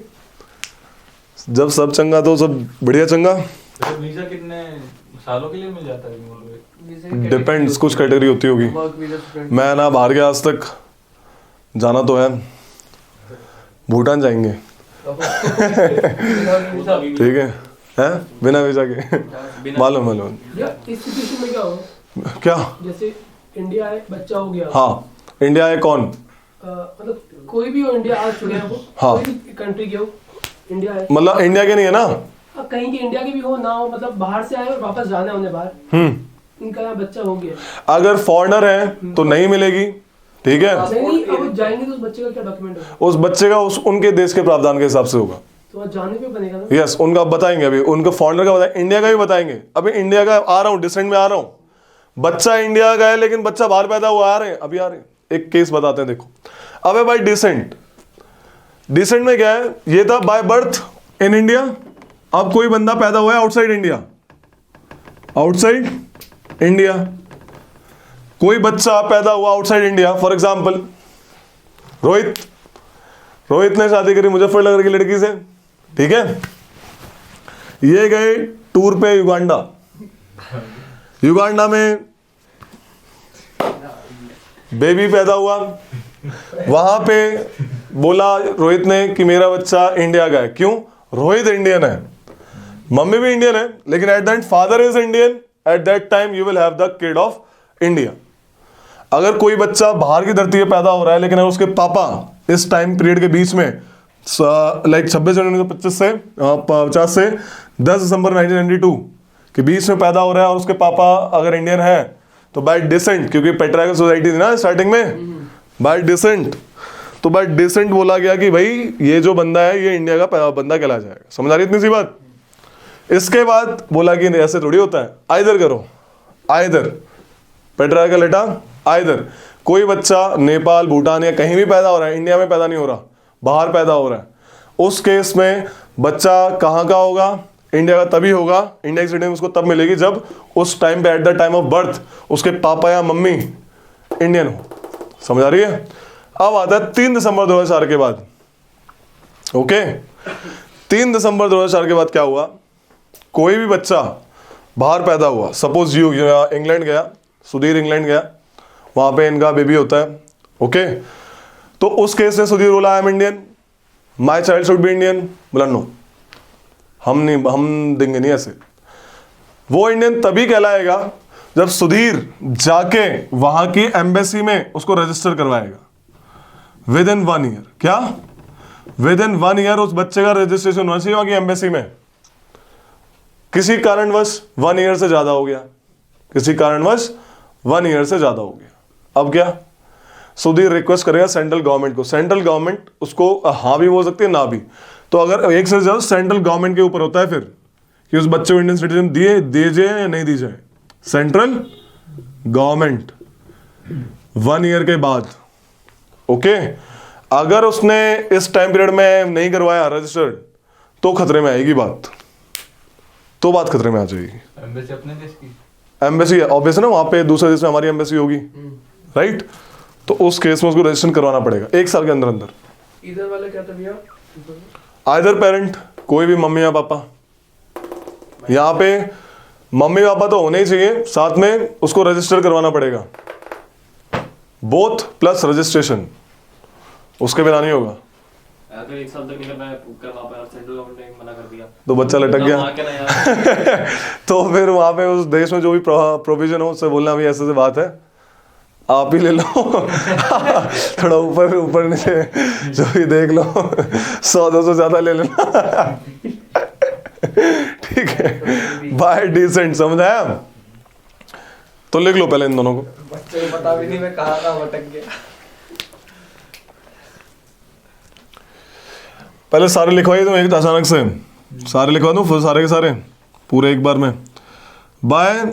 जब सब चंगा तो सब बढ़िया चंगा। तो वीजा कितने सालों के लिए मिल जाता है? डिपेंड्स, कुछ कैटेगरी होती होगी। Work visa student. मैं ना बाहर गया आज तक, जाना तो है, भूटान जाएंगे, ठीक है, हैं बिना वीजा के, मालूम मालूम या इस सिचुएशन में क्या हो, क्या? जैसे इंडिया है, बच्चा हो गया, हाँ, इंडिया है कौन? मतलब कोई भी हो, इंडिया आ चुके हैं वो, हाँ। कोई भी कंट्री के हो, इंडिया है, मतलब इंडिया के नहीं है ना? कहीं के इंडिया के भी हो ना हो, मतलब बाहर से आए और वापस जाना है उन्हें बाहर, इनका यहाँ बच्चा हो गया, अगर फॉरेनर है तो नहीं मिलेगी, ठीक है? नहीं, अब वो जाएंगे तो उस बच्चे का क्या डॉक्यूमेंट होगा? उस बच्चे का उनके देश के प्रावधान के हिसाब से होगा। तो वहाँ जाने पे बनेगा ना। यस, उनका बताएंगे, अभी उनका फॉरेनर का बताएंगे, इंडिया का भी बताएंगे। अभी इंडिया का आ रहा हूँ, डिसेंट में आ रहा हूँ, बच्चा इंडिया का है लेकिन बच्चा बाहर पैदा हुआ, आ रहे हैं अभी, आ रहे हैं, एक केस बताते हैं, देखो। अबे भाई डिसेंट, डिसेंट में क्या है? ये था बाय बर्थ इन इंडिया, अब कोई बंदा पैदा हुआ है आउटसाइड इंडिया, आउटसाइड इंडिया, कोई बच्चा पैदा हुआ outside India, for example Rohit ने शादी करी मुजफ्फरनगर की लड़की से, ठीक है? ये गए टूर पे युगांडा में बेबी पैदा हुआ, वहां पे बोला रोहित ने कि मेरा बच्चा इंडिया का है। क्यों? रोहित इंडियन है, मम्मी भी इंडियन है, लेकिन at that father is Indian, at that time you will have the kid of India. अगर कोई बच्चा बाहर की धरती पे पैदा हो रहा है लेकिन अगर उसके पापा इस टाइम पीरियड के बीच में लाइक 26 जनवरी 1950 से 10 दिसंबर 1992 के बीच में पैदा हो रहा है और उसके पापा अगर इंडियन है तो बाय डिसेंट, क्योंकि पेट्रियार्कल सोसाइटी थी ना स्टार्टिंग में, बाय डिसेंट, तो बाय डिसेंट बोला गया कि भाई ये जो बंदा है ये इंडिया का बंदा कहला जाएगा। समझ आ रही इतनी सी बात? इसके बाद बोला कि ऐसे थोड़ी होता है, आइदर करो, आइदर पेट्रियार्कल एटा, आइदर कोई बच्चा नेपाल भूटान या कहीं भी पैदा हो रहा है, इंडिया में पैदा नहीं हो रहा, बाहर पैदा हो रहा है, उस केस में बच्चा कहाँ का होगा? इंडिया का तभी होगा, इंडिया की सिटीजन उसको तब मिलेगी जब उस टाइम पे at the time of birth उसके पापा या मम्मी इंडियन हो। समझ आ रही है? अब आता है 3 दिसंबर 2004 के बाद, ओके? 3 दिसंबर 2004 के बाद क्या हुआ? कोई भी बच्चा बाहर पैदा हुआ, सपोज यू इंग्लैंड गया, सुधीर इंग्लैंड गया, वहां पे इनका बेबी होता है, ओके? तो उस केस में सुधीर बोला I am Indian, my child should be Indian, बोला नो, हम देंगे नहीं ऐसे। वो इंडियन तभी कहलाएगा जब सुधीर जाके वहां की एम्बेसी में उसको रजिस्टर करवाएगा विद इन 1 ईयर। क्या? विद इन 1 ईयर उस बच्चे का रजिस्ट्रेशन होना चाहिए वहां की एम्बेसी में। किसी कारणवश 1 ईयर से ज्यादा हो गया, किसी कारणवश 1 ईयर से ज्यादा हो गया, अब क्या? सुधीर रिक्वेस्ट करेगा सेंट्रल गवर्नमेंट को, सेंट्रल गवर्नमेंट उसको हाँ भी बोल सकती है, ना भी। तो अगर एक से ज्यादा सेंट्रल गवर्नमेंट के ऊपर होता है फिर कि उस बच्चे को इंडियन सिटीजन दी जाए या नहीं दी जाए। सेंट्रल गवर्नमेंट 1 ईयर के बाद, ओके? अगर उसने इस टाइम पीरियड में नहीं करवाया रजिस्टर्ड तो खतरे में आएगी बात, तो बात खतरे में आ जाएगी। एम्बेसी अपने देश की, एम्बेसी ऑब्वियस है ना, वहां पे दूसरे देश में हमारी एम्बेसी होगी, राइट? तो उस केस में उसको रजिस्ट्रेशन करवाना पड़ेगा 1 साल के अंदर अंदर। इधर वाला क्या था भैया? आइदर पेरेंट, कोई भी मम्मी या पापा। यहाँ पे मम्मी पापा तो होने ही चाहिए, साथ में उसको रजिस्टर करवाना पड़ेगा, बोथ प्लस रजिस्ट्रेशन, उसके बिना नहीं होगा। अगर 1 साल तक नहीं करवा पाया, सेंट्रल गवर्नमेंट ने मना कर दिया तो बच्चा लटक गया वहाँ के ना यार। तो फिर वहां पे उस देश में जो भी प्रोविजन हो उससे बोलना भी ऐसे बात है, आप ही ले लो थोड़ा ऊपर ऊपर नीचे जो भी देख लो 100-200 ज्यादा ले लेना ठीक है, बाय डिसेंट, समझ आया? तो लिख लो पहले इन दोनों को। बच्चे को पता भी नहीं मैं कहाँ कहाँ भटक गया। पहले सारे लिखवाइए तुम एक अचानक से, सारे लिखवा दूं फिर सारे के सारे पूरे एक बार में। बाय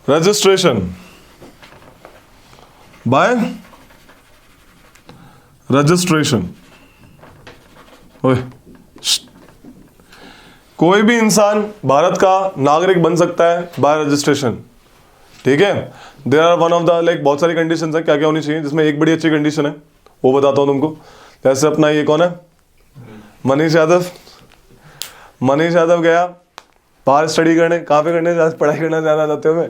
रजिस्ट्रेशन, बाय रजिस्ट्रेशन, ओए कोई भी इंसान भारत का नागरिक बन सकता है बाय रजिस्ट्रेशन, ठीक है? There are one of the like बहुत सारी कंडीशंस हैं, क्या क्या होनी चाहिए, जिसमें एक बड़ी अच्छी कंडीशन है वो बताता हूँ तुमको। जैसे अपना ये कौन है, मनीष यादव। मनीष यादव गया बाहर स्टडी करने, कहाँ पे करने पढ़ाई करना जाना चाहते हो? मैं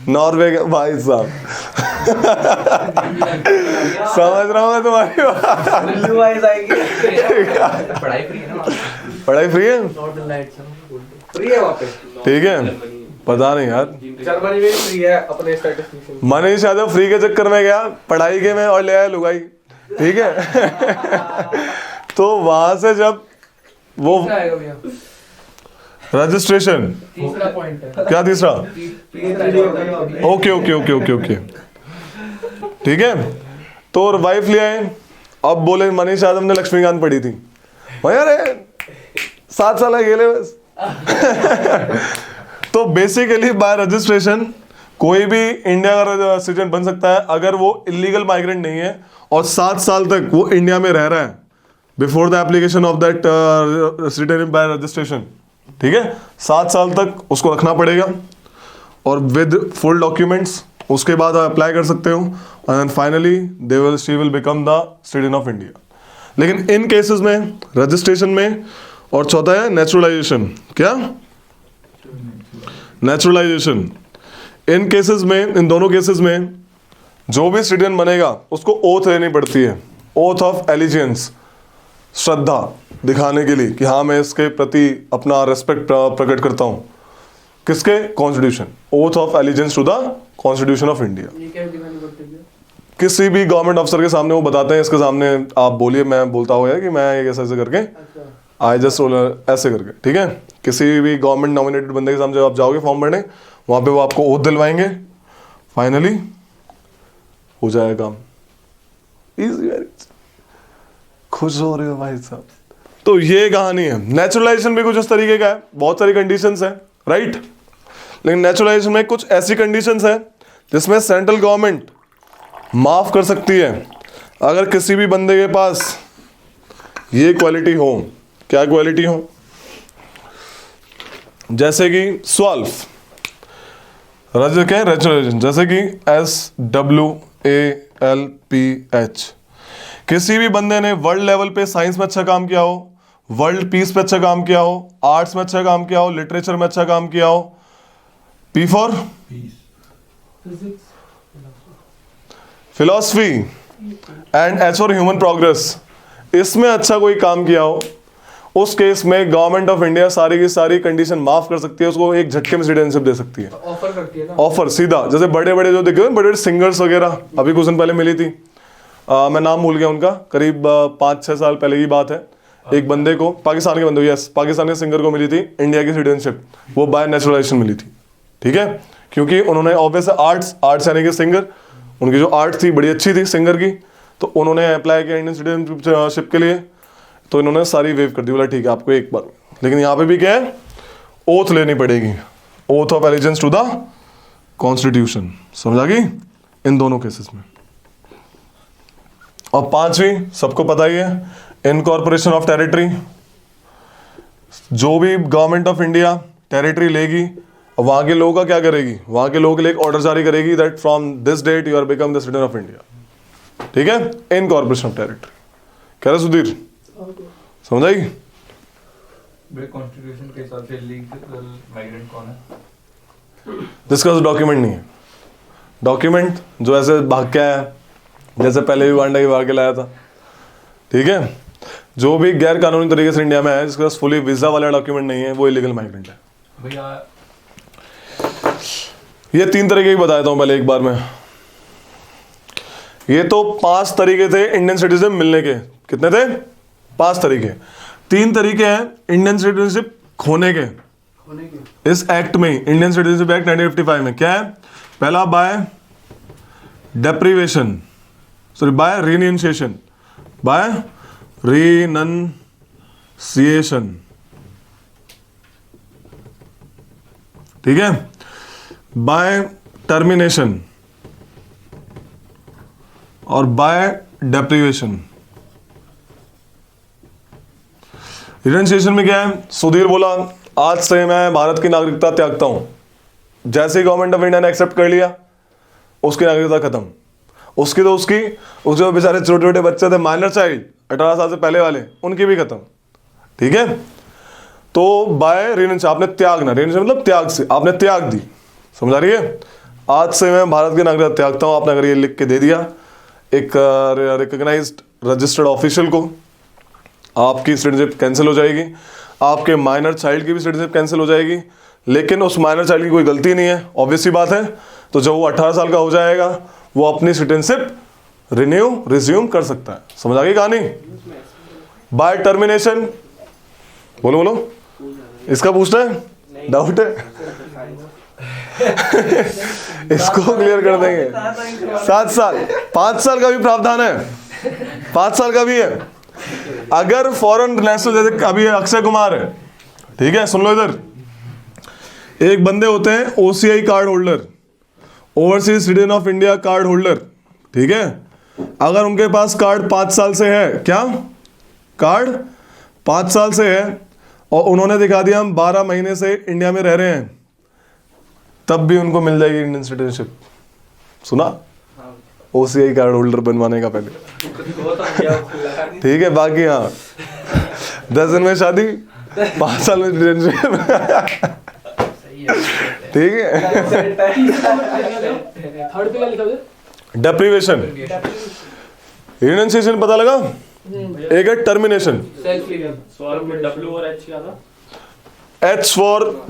नॉर्वे के भाई साहब समझ रहा हूँ मैं तुम्हारी बात। पढ़ाई फ्री है ना? पढ़ाई फ्री है, फ्री है वहाँ पे। ठीक है, पता नहीं यार। जर्मनी में फ्री है अपने स्टैटिस्टिशियन। मनीष यादव फ्री के चक्कर में गया पढ़ाई के में और ले आया लुगाई, ठीक है तो वहां से जब वो आएगा भैया रजिस्ट्रेशन, तीसरा पॉइंट है। क्या तीसरा? Okay okay okay okay okay, ठीक है। तो वाइफ ले आए, अब बोले मनीष यादव ने लक्ष्मीकांत पढ़ी थी, अरे 7 साल गेले बस तो बेसिकली बाय रजिस्ट्रेशन कोई भी इंडिया का सिटीजन बन सकता है अगर वो इलीगल माइग्रेंट नहीं है और 7 साल तक वो इंडिया में रह रहा है before the application of that citizen bye registration, ठीक है? 7 साल तक उसको रखना पड़ेगा और विद फुल डॉक्यूमेंट्स, उसके बाद अप्लाई कर सकते हो and finally she will become the citizen of India. लेकिन इन केसेस में रजिस्ट्रेशन में, और चौथा है नेचुरलाइजेशन। क्या? नेचुरलाइजेशन। इन केसेस में, इन दोनों केसेस में जो भी सिटीजन बनेगा उसको ओथ लेनी पड़ती है, ओथ ऑफ एलिजियंस, श्रद्धा दिखाने के लिए कि हाँ मैं इसके प्रति अपना रेस्पेक्ट प्रकट करता हूँ। किसके? Constitution, oath of allegiance to the constitution of India. ये क्या दिखानी पड़ती है? किसी भी गवर्नमेंट अफसर के सामने वो बताते हैं, इसके सामने आप बोलिए, मैं बोलता हुआ कि मैं ऐसे ऐसे करके आई जस्ट ऐसे करके, ठीक है? किसी भी गवर्नमेंट नॉमिनेटेड बंदे के सामने जब आप जाओगे फॉर्म भरने, वहां पे वो आपको ओथ दिलवाएंगे, फाइनली हो जाएगा काम। इजी, वेरी खुश हो रहे हो भाई साहब। तो ये कहानी है। नेचुरलाइजेशन भी कुछ इस तरीके का है, बहुत सारी कंडीशंस है, राइट? लेकिन नेचुरलाइजेशन में कुछ ऐसी कंडीशंस है जिसमें सेंट्रल गवर्नमेंट माफ कर सकती है अगर किसी भी बंदे के पास ये क्वालिटी हो। क्या क्वालिटी हो? जैसे कि स्वाल्फ, रेजुलेशन, जैसे कि SWALPH। किसी भी बंदे ने वर्ल्ड लेवल पे साइंस में अच्छा काम किया हो, वर्ल्ड पीस पे अच्छा काम किया हो, आर्ट्स में अच्छा काम किया हो, लिटरेचर में अच्छा काम किया हो, P for philosophy and H for human progress, इसमें अच्छा कोई काम किया हो, उस केस में गवर्नमेंट ऑफ इंडिया सारी की सारी कंडीशन माफ कर सकती है, उसको एक झटके में सिटीजनशिप दे सकती है। ऑफर करती है ना? ऑफर सीधा, जैसे बड़े बड़े जो देखे बड़े बड़े सिंगर्स वगैरह, अभी कुछ दिन पहले मिली थी, मैं नाम भूल गया उनका, करीब 5-6 साल पहले की बात है। एक बंदे को, पाकिस्तान के बंदे, यस, पाकिस्तान के सिंगर को मिली थी इंडिया की सिटीजनशिप, वो बाय नेचुरलाइजेशन मिली थी, ठीक है? क्योंकि उन्होंने ऑब्वियस आर्ट्स यानी कि सिंगर, उनकी जो आर्ट थी बड़ी अच्छी थी सिंगर की, तो उन्होंने अप्लाई किया इंडियन सिटीजनशिप के लिए, तो इन्होंने सारी वेव कर दी, बोला ठीक है आपको एक बार। लेकिन यहाँ पे भी क्या है? ओथ लेनी पड़ेगी, oath of allegiance to the constitution. समझ आ गई इन दोनों केसेस में। और 5वीं सबको पता ही है, इनकॉर्पोरेशन ऑफ टेरिटरी। जो भी गवर्नमेंट ऑफ इंडिया टेरिटरी लेगी अब वहाँ के लोगों का क्या करेगी, वहाँ के लोगों के लिए एक ऑर्डर जारी करेगी that from this date you are become the citizen of India, ठीक है, इन कॉर्पोरेशन ऑफ टेरिटरी। कह रहे सुधीर, समझ आई? कॉन्स्टिट्यूशन के हिसाब से लीगल माइग्रेंट कौन है? जिसका डॉक्यूमेंट नहीं है, डॉक्यूमेंट जो ऐसे भाग के आया, जैसे पहले भी वांडा की भाग के लाया था, ठीक है, जो भी गैर कानूनी तरीके से इंडिया में है, जिसके पास फुली वीजा वाला डॉक्यूमेंट नहीं है, वो इलीगल माइग्रेंट है। भैया ये 3 तरीके की बताता हूँ पहले एक बार में। ये तो 5 तरीके थे इंडियन सिटीजन मिलने के। कितने थे? 5 तरीके। 3 तरीके हैं इंडियन सिटीजनशिप खोने के इस एक्ट में, इंडियन सिटीजनशिप एक्ट 1955 में। क्या है? पहला by deprivation, sorry by renunciation, by renunciation, ठीक है, बाय टर्मिनेशन और बाय डेप्रीवेशन। रिनंसिएशन में क्या है? सुधीर बोला आज से मैं भारत की नागरिकता त्यागता हूं। जैसे ही गवर्नमेंट ऑफ इंडिया ने एक्सेप्ट कर लिया, उसकी नागरिकता खत्म। उसकी तो उसके जो बेचारे छोटे छोटे बच्चे थे, माइनर चाइल्ड 18 साल से पहले वाले, उनकी भी खत्म, ठीक है। तो बाय रिनंस, आपने त्यागना, रिनंस मतलब त्याग से, आपने त्याग दी, समझ आ रही है? आज से मैं भारत की नागरिकता त्यागता हूं, आपने अगर ये लिख के दे दिया एक रिकॉग्नाइज्ड रजिस्टर्ड ऑफिशियल को, आपकी सिटीजनशिप कैंसिल हो जाएगी, आपके माइनर चाइल्ड की भी सिटीजनशिप कैंसिल हो जाएगी। लेकिन उस माइनर चाइल्ड की कोई गलती नहीं है, ऑब्वियस सी बात है। तो जब वो 18 साल का हो जाएगा, वो अपनी सिटीजनशिप रिज्यूम कर सकता है। समझ आ गई कहानी? बाय टर्मिनेशन, बोलो बोलो, इसका पूछना है, डाउट है? इसको क्लियर कर देंगे। 7 साल, 5 साल का भी प्रावधान है, 5 साल का भी है। अगर फॉरेन नेशनल, जैसे अभी अक्षय कुमार है, ठीक है, सुन लो इधर, एक बंदे होते हैं OCI card holder, overseas citizen of India card holder, ठीक है। अगर उनके पास कार्ड 5 साल से है, क्या कार्ड 5 साल से है, और उन्होंने दिखा दिया हम 12 महीने से इंडिया में रह रहे हैं, तब भी उनको मिल जाएगी इंडियन सिटीजनशिप। सुना? ओसीआई कार्ड होल्डर बनवाने का पहले, ठीक है। बाकी हाँ 10 दिन में शादी, 5 साल में सिटीजनशिप, ठीक है। थर्ड पे क्या लिखा है? डेप्रीवेशन, रिनंसिएशन पता लगा, एक है टर्मिनेशन। सौरभ में W और H क्या था?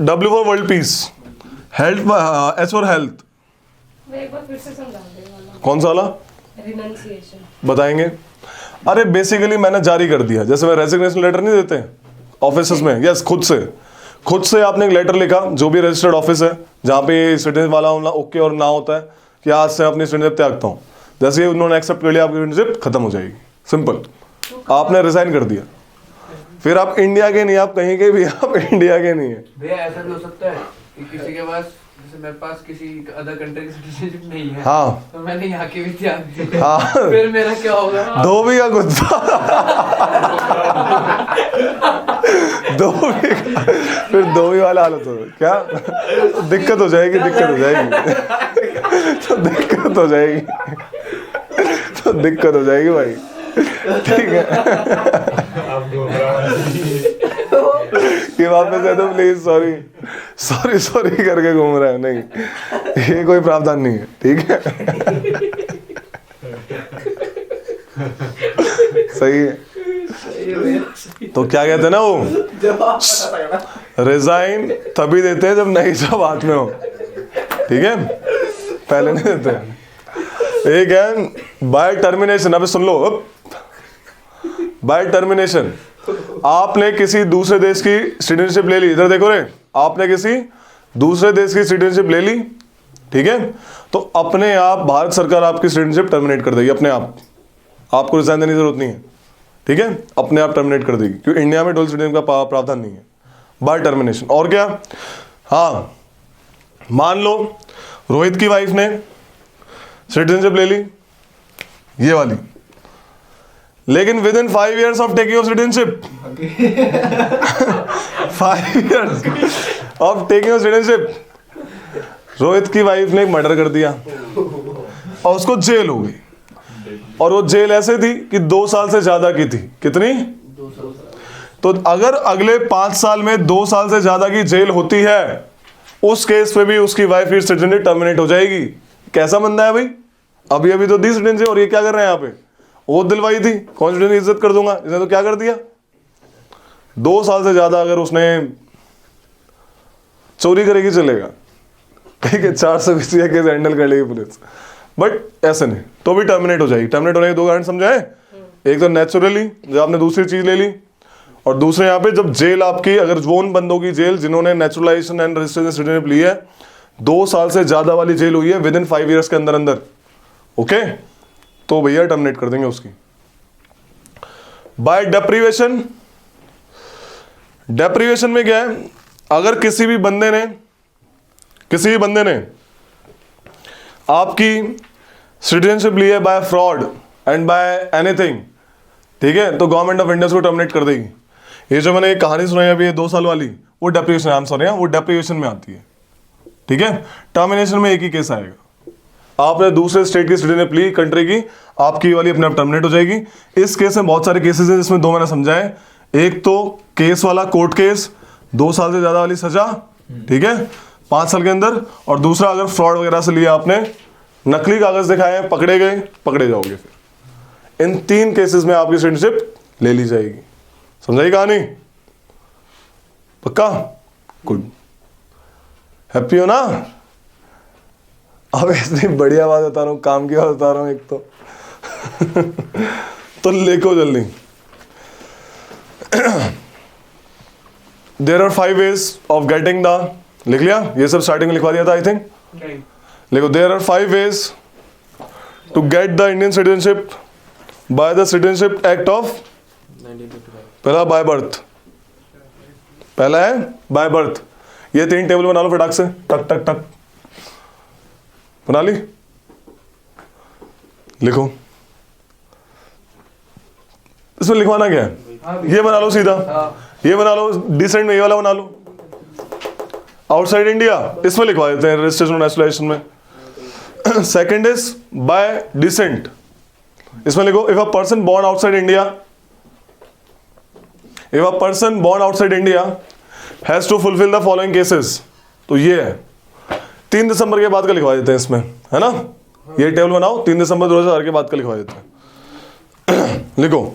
W for world peace, health, H for health. वो एक बार फिर से समझा दे वाला कौन सा वाला? रिनंसिएशन। बताएंगे। अरे बेसिकली मैंने जारी कर दिया, जैसे मैं रेजिग्नेशन लेटर नहीं देते ऑफिस में, यस, खुद से आपने एक लेटर लिखा, जो भी रजिस्टर्ड ऑफिस है जहाँ पे सिटीजन वाला ओके और ना होता है कि आज से अपनी सिटीजनशिप त्यागता हूँ, जैसे ही उन्होंने एक्सेप्ट कर लिया, आपकी सिटीजनशिप खत्म हो जाएगी। सिंपल, आपने रिजाइन कर दिया, फिर आप इंडिया के नहीं, आप कहीं के भी, आप इंडिया के नहीं है। भैया ऐसा भी हो सकता है कि किसी के पास, जैसे मेरे पास किसी अदर कंट्री की सिटीजनशिप नहीं है, हाँ, तो मैंने यहाँ की भी त्याग दी, हाँ, फिर मेरा क्या होगा? धोबी का कुत्ता, धोबी का, फिर धोबी वाला हालत हो, क्या दिक्कत हो जाएगी, तो दिक्कत हो जाएगी भाई, ठीक है। ये वापस है तो प्लीज सॉरी करके घूम रहा है, नहीं, ये कोई प्रावधान नहीं है, ठीक है। सही है। तो क्या कहते हैं ना, वो रिजाइन तभी देते हैं जब नई जॉब हाथ में हो, ठीक है, पहले नहीं देते। एक है बाय टर्मिनेशन, अबे सुन लो, बाय टर्मिनेशन, आपने किसी दूसरे देश की सिटीजनशिप ले ली, इधर देखो रे, आपने किसी दूसरे देश की सिटीजनशिप ले ली, ठीक है, तो अपने आप भारत सरकार आपकी सिटीजनशिप टर्मिनेट कर देगी, अपने आप, आपको रिजाइन देने की जरूरत नहीं है, ठीक है, अपने आप टर्मिनेट कर देगी, क्योंकि इंडिया में डुअल सिटीजनशिप का प्रावधान नहीं है। By termination. और क्या? हाँ, मान लो रोहित की वाइफ ने सिटीजनशिप ले ली, ये वाली, लेकिन with in 5 years of taking of citizenship, 5 years of taking of citizenship, Rohit की वाइफ ने एक मर्डर कर दिया और उसको जेल हो गई, और वो जेल ऐसे थी कि 2 साल से ज्यादा की थी। कितनी? 2 साल। तो अगर अगले 5 साल में 2 साल से ज्यादा की जेल होती है, उस केस पे भी उसकी वाइफ की सिटीजनशिप टर्मिनेट हो जाएगी। कैसा बंदा है भाई? अभी अभी तो दी सिटीजनशिप, और ये क्या कर रहे हैं यहाँ पे? वो दिलवाई थी, कॉन्स्टिट्यूशन इज्जत कर दूंगा, इसने तो क्या कर दिया? 2 साल से ज्यादा अगर उसने चोरी करेगी चलेगा, ठीक है, 420 केस हैंडल कर लेगी पुलिस, बट ऐसे नहीं, तो भी टर्मिनेट हो जाएगी। टर्मिनेट होने के 2 कारण समझाए, एक तो नेचुरली जब आपने दूसरी चीज ले ली, और दूसरे यहाँ पे जब जेल आपकी, अगर वो उन बंदों की जेल जिन्होंने नेचुरलाइजेशन एंड रजिस्ट्रेशन सिटीजनशिप ली है, 2 साल से ज्यादा वाली जेल हुई है विद इन 5 ईयर्स के अंदर अंदर, ओके, तो भैया टर्मिनेट कर देंगे उसकी। बाय डेप्रीवेशन, डेप्रीवेशन में क्या है? अगर किसी भी बंदे ने आपकी सिटीजनशिप ली है by fraud and by anything, ठीक है, तो गवर्नमेंट ऑफ इंडिया उसको टर्मिनेट कर देगी। ये जो मैंने एक कहानी सुनाई अभी 2 साल वाली, वो डेप्रीवेशन, आई एम सॉरी, वो डेप्रीवेशन में आती है, ठीक है। टर्मिनेशन में एक ही केस आएगा, आपने दूसरे स्टेट की सिटीजनशिप ली कंट्री की, आपकी वाली अपने आप टर्मिनेट हो जाएगी। इस केस में बहुत सारे केसेस हैं, जिसमें 2 मैंने समझाए। एक तो केस वाला कोर्ट केस, 2 साल से ज्यादा वाली सजा, ठीक है, 5 साल के अंदर, और दूसरा अगर फ्रॉड वगैरह से लिया आपने, नकली कागज दिखाए, पकड़े गए, पकड़े जाओगे। फिर इन 3 केसेस में आपकी सिटीजनशिप ले ली जाएगी। समझाई कहानी? पक्का? गुड, हैप्पी हो ना? अब इतनी बढ़िया बात बता रहा हूं, काम की बात बता रहा हूं एक तो लिखो जल्दी। There are 5 ways of getting the, लिख लिया? ये सब स्टार्टिंग में लिखवा दिया था आई थिंक। लिखो, there are 5 ways to get the Indian citizenship by the Citizenship Act of 1955। पहला बाय बर्थ, पहला है बाय बर्थ। ये 3 टेबल बना लो फटाक से, टक टक टक बना ली, लिखो। इसमें लिखवाना क्या है? ये बना लो सीधा, ये बना लो, डिसेंट में ये वाला बना लो, आउटसाइड इंडिया इसमें लिखवा देते हैं रजिस्ट्रेशन नेशनलाइजेशन में। सेकंड इज बाय डिसेंट, इसमें लिखो, if a person born outside India, if a person born outside India has to fulfil the following cases, तो ये है। 3 दिसंबर के बाद का लिखवा देते हैं इसमें, है ना? ये टेबल बनाओ, 3 दिसंबर 2004 के बाद का लिखवा देते हैं। लिखो,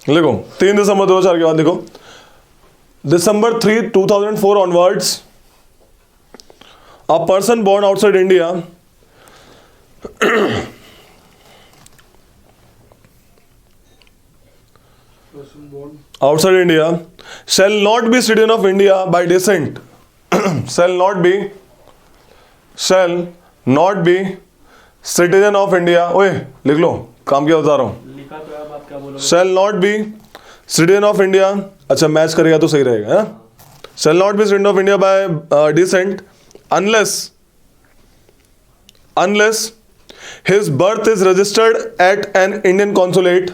लिखो 3 दिसंबर 2004 के बाद लिखो, December 3, 2004 onwards, a person born outside India outside India shall not be citizen of India by descent shall not be citizen of India, ओए लिख लो, काम क्या बता रहा हूं, लिखा तो है, बात क्या बोलोगे? shall not be citizen of India, अच्छा मैच करेगा तो सही रहेगा, है? shall not be citizen of India by descent unless his birth is registered at an Indian consulate,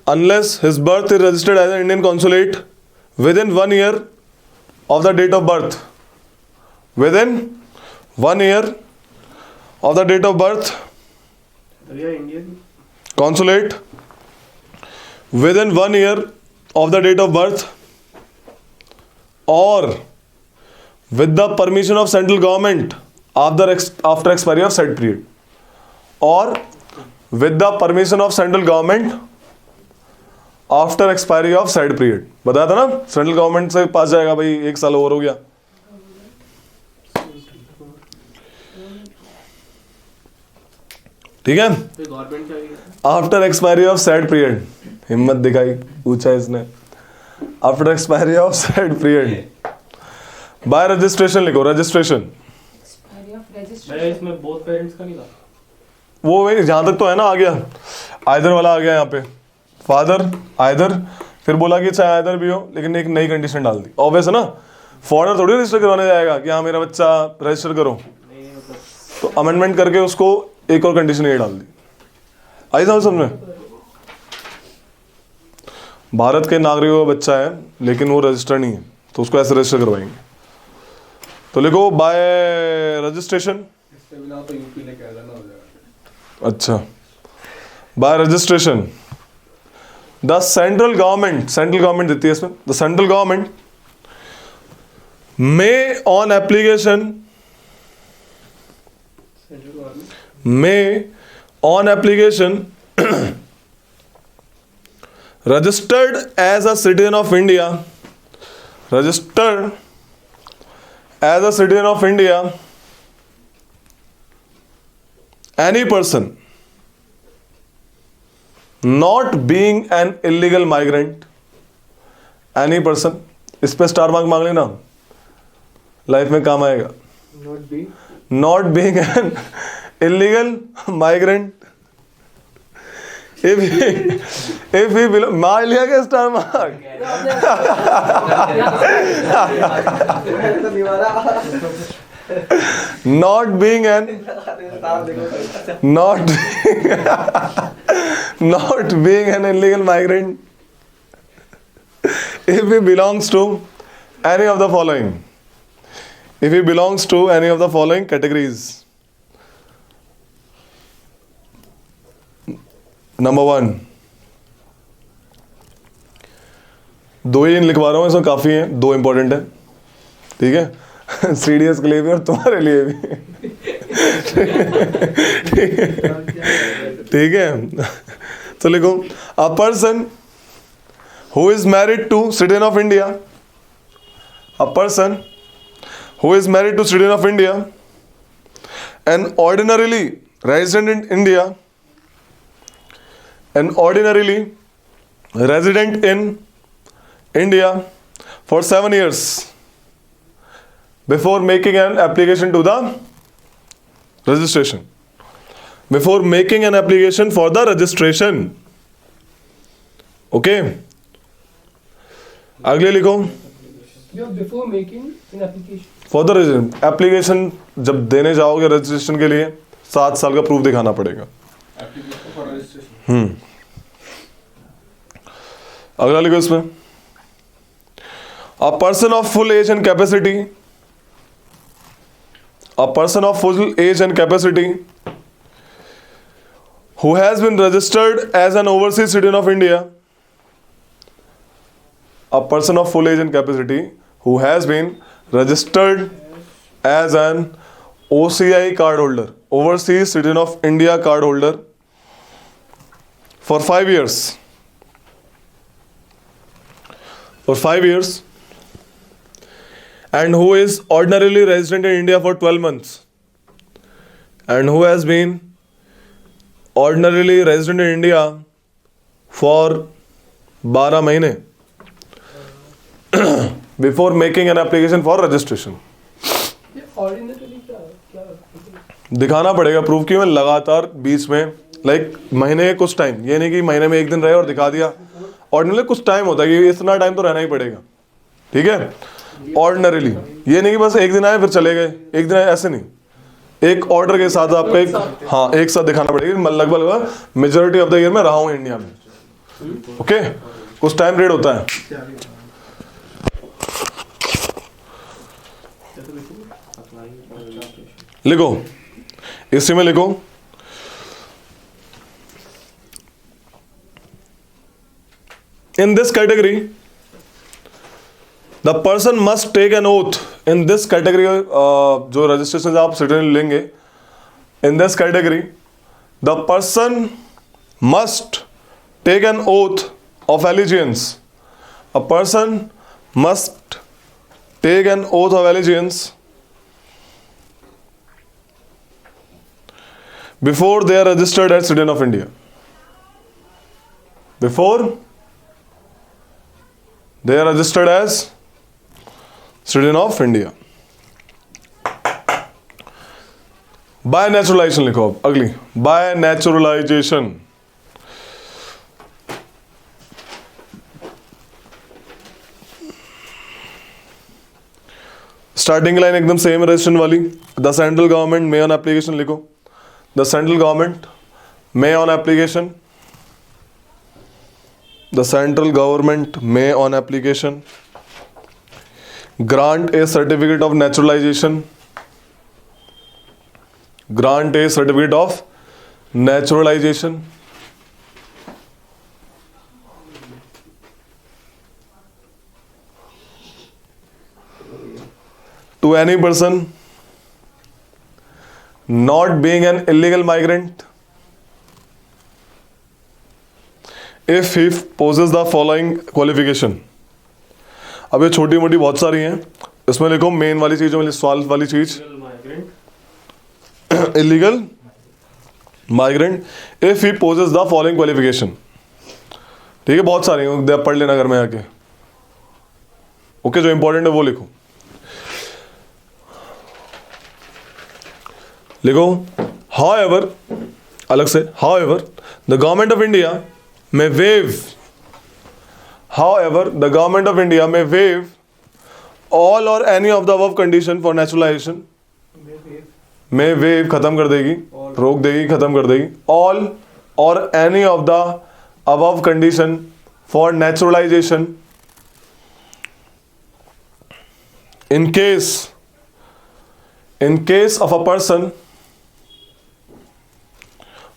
unless his birth is registered as an Indian consulate within 1 year of the date of birth, within 1 year of the date of birth, भैया Indian consulate within 1 year of the date of birth, or with the permission of central government after expiry of said period, or with the permission of central government after expiry of side period. बताया था ना, सेंट्रल गवर्नमेंट से पास जाएगा भाई, 1 साल और हो गया। ठीक है, गवर्नमेंट चाहिए after expiry of side period, हिम्मत दिखाई, पूछा इसने, after expiry of side period by registration, लिखो रजिस्ट्रेशन। भैया इसमें बोथ पेरेंट्स का नहीं था, वो भाई जहां तक तो है ना, आ गया आइदर वाला, आ गया यहाँ पे फादर आइदर, फिर बोला कि चाहे आइदर भी हो, लेकिन एक नई कंडीशन डाल दी, ऑब्वियस है ना, फॉरेनर थोड़ी रजिस्टर करवाने जाएगा कि हाँ मेरा बच्चा रजिस्टर करो, तो अमेंडमेंट करके उसको एक और कंडीशन ये डाल दी। आई समझ में? भारत के नागरिकों का बच्चा है लेकिन वो रजिस्टर नहीं है, तो उसको ऐसे रजिस्टर करवाएंगे। तो लिखो बाय रजिस्ट्रेशन। इसके बिना तो यूपी लेके आ जाना हो जाएगा। अच्छा, bye registration the central government देती है इसमें, the central government may on application registered as a citizen of India, any person not being an illegal migrant, any person, इस पे स्टार मार्क मांग लेना, लाइफ में काम आएगा। not being an illegal migrant, if he belong, मार लिया क्या star mark? not being an illegal migrant, if he belongs to any of the following, categories. Number 1, 2 ही लिखवा रहा हूँ, इसमें काफ़ी हैं, 2 इंपॉर्टेंट है, ठीक है? सीडीएस के लिए भी और तुम्हारे लिए भी। ठीक है, तो लिखो a person who is married to citizen of India, a person who is married to citizen of India and ordinarily resident in India, for 7 years before making an application to the registration. Okay, अगले लिखो before making an application. For the application जब देने जाओगे रजिस्ट्रेशन के लिए 7 साल का प्रूफ दिखाना पड़ेगा। अगला लिखो इसमें a person of full age and capacity who has been registered as an overseas citizen of India, a person of full age and capacity who has been registered as an OCI card holder, Overseas Citizen of India card holder, for 5 years. And who is ordinarily resident in India for 12 months. And who has been ordinarily resident in India for 12 महीने before making an application for registration. ये ordinarily क्या दिखाना पड़ेगा प्रूफ कि मैं लगातार बीच में महीने कुछ टाइम, ये नहीं कि महीने में 1 दिन रहे और दिखा दिया। ऑर्डिनरली कुछ टाइम होता है कि इतना टाइम तो रहना ही पड़ेगा, ठीक है? ऑर्डिनरली ये नहीं कि बस 1 दिन आए फिर चले गए, 1 दिन आए, ऐसे नहीं। एक ऑर्डर के साथ आपका एक साथ दिखाना पड़ेगा। लगभग मेजोरिटी ऑफ द ईयर में रहा हूँ इंडिया में, ओके? कुछ टाइम पीरियड होता है। लिखो, इसी में लिखो in this category the person must take an oath. In this category जो रजिस्ट्रेशन आप सिटीजन लेंगे, in this category the person must take an oath of allegiance. A person must take an oath of allegiance before they are registered as citizen of India. Before they are registered as citizen of India. By naturalization लिखो अब अगली, by naturalization। स्टार्टिंग लाइन एकदम सेम रजिस्ट्रेशन वाली। The central government may on application लिखो, the central government may on application the central government may on application grant A certificate of naturalisation, grant A certificate of naturalisation to any person not being an illegal migrant if he possesses the following qualification। अब ये छोटी मोटी बहुत सारी हैं, इसमें लिखो मेन वाली चीज, जो सवाल वाली चीज, illegal migrant if he possess the following qualification. ठीक है, बहुत सारी हैं, पढ़ लेना घर में आके। ओके, जो इंपॉर्टेंट है वो लिखो। लिखो however, अलग से however the government of India may waive, however the government of India may waive all or any of the above condition for naturalization, may waive खत्म कर देगी, रोक देगी, खत्म कर देगी, all or any of the above condition for naturalization in case of a person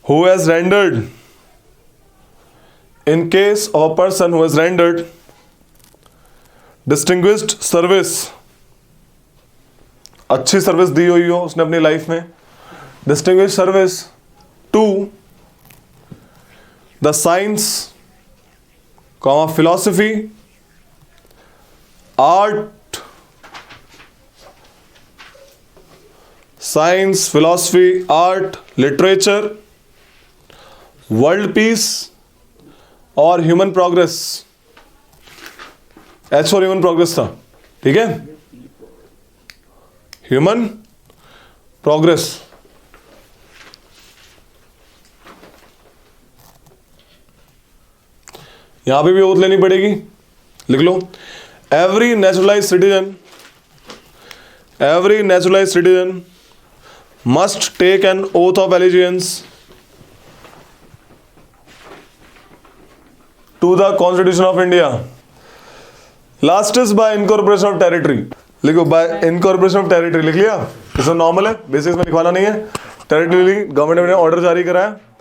who has rendered, in case of a person who has rendered distinguished service, अच्छी सर्विस दी हुई हो उसने अपनी लाइफ में, distinguished service to the science, philosophy, art, science, philosophy, art, literature, world peace और human progress. H for human progress था, ठीक है, ह्यूमन प्रोग्रेस। यहां पे भी ओथ लेनी पड़ेगी, लिख लो every naturalised citizen must take an oath of allegiance to the Constitution of India। Last is by incorporation of territory। लिखो by incorporation of territory, लिख लिया, इसमें नॉर्मल है, बेसिक्स में लिखवाना नहीं है। टेरिटरी गवर्नमेंट ने ऑर्डर जारी कराया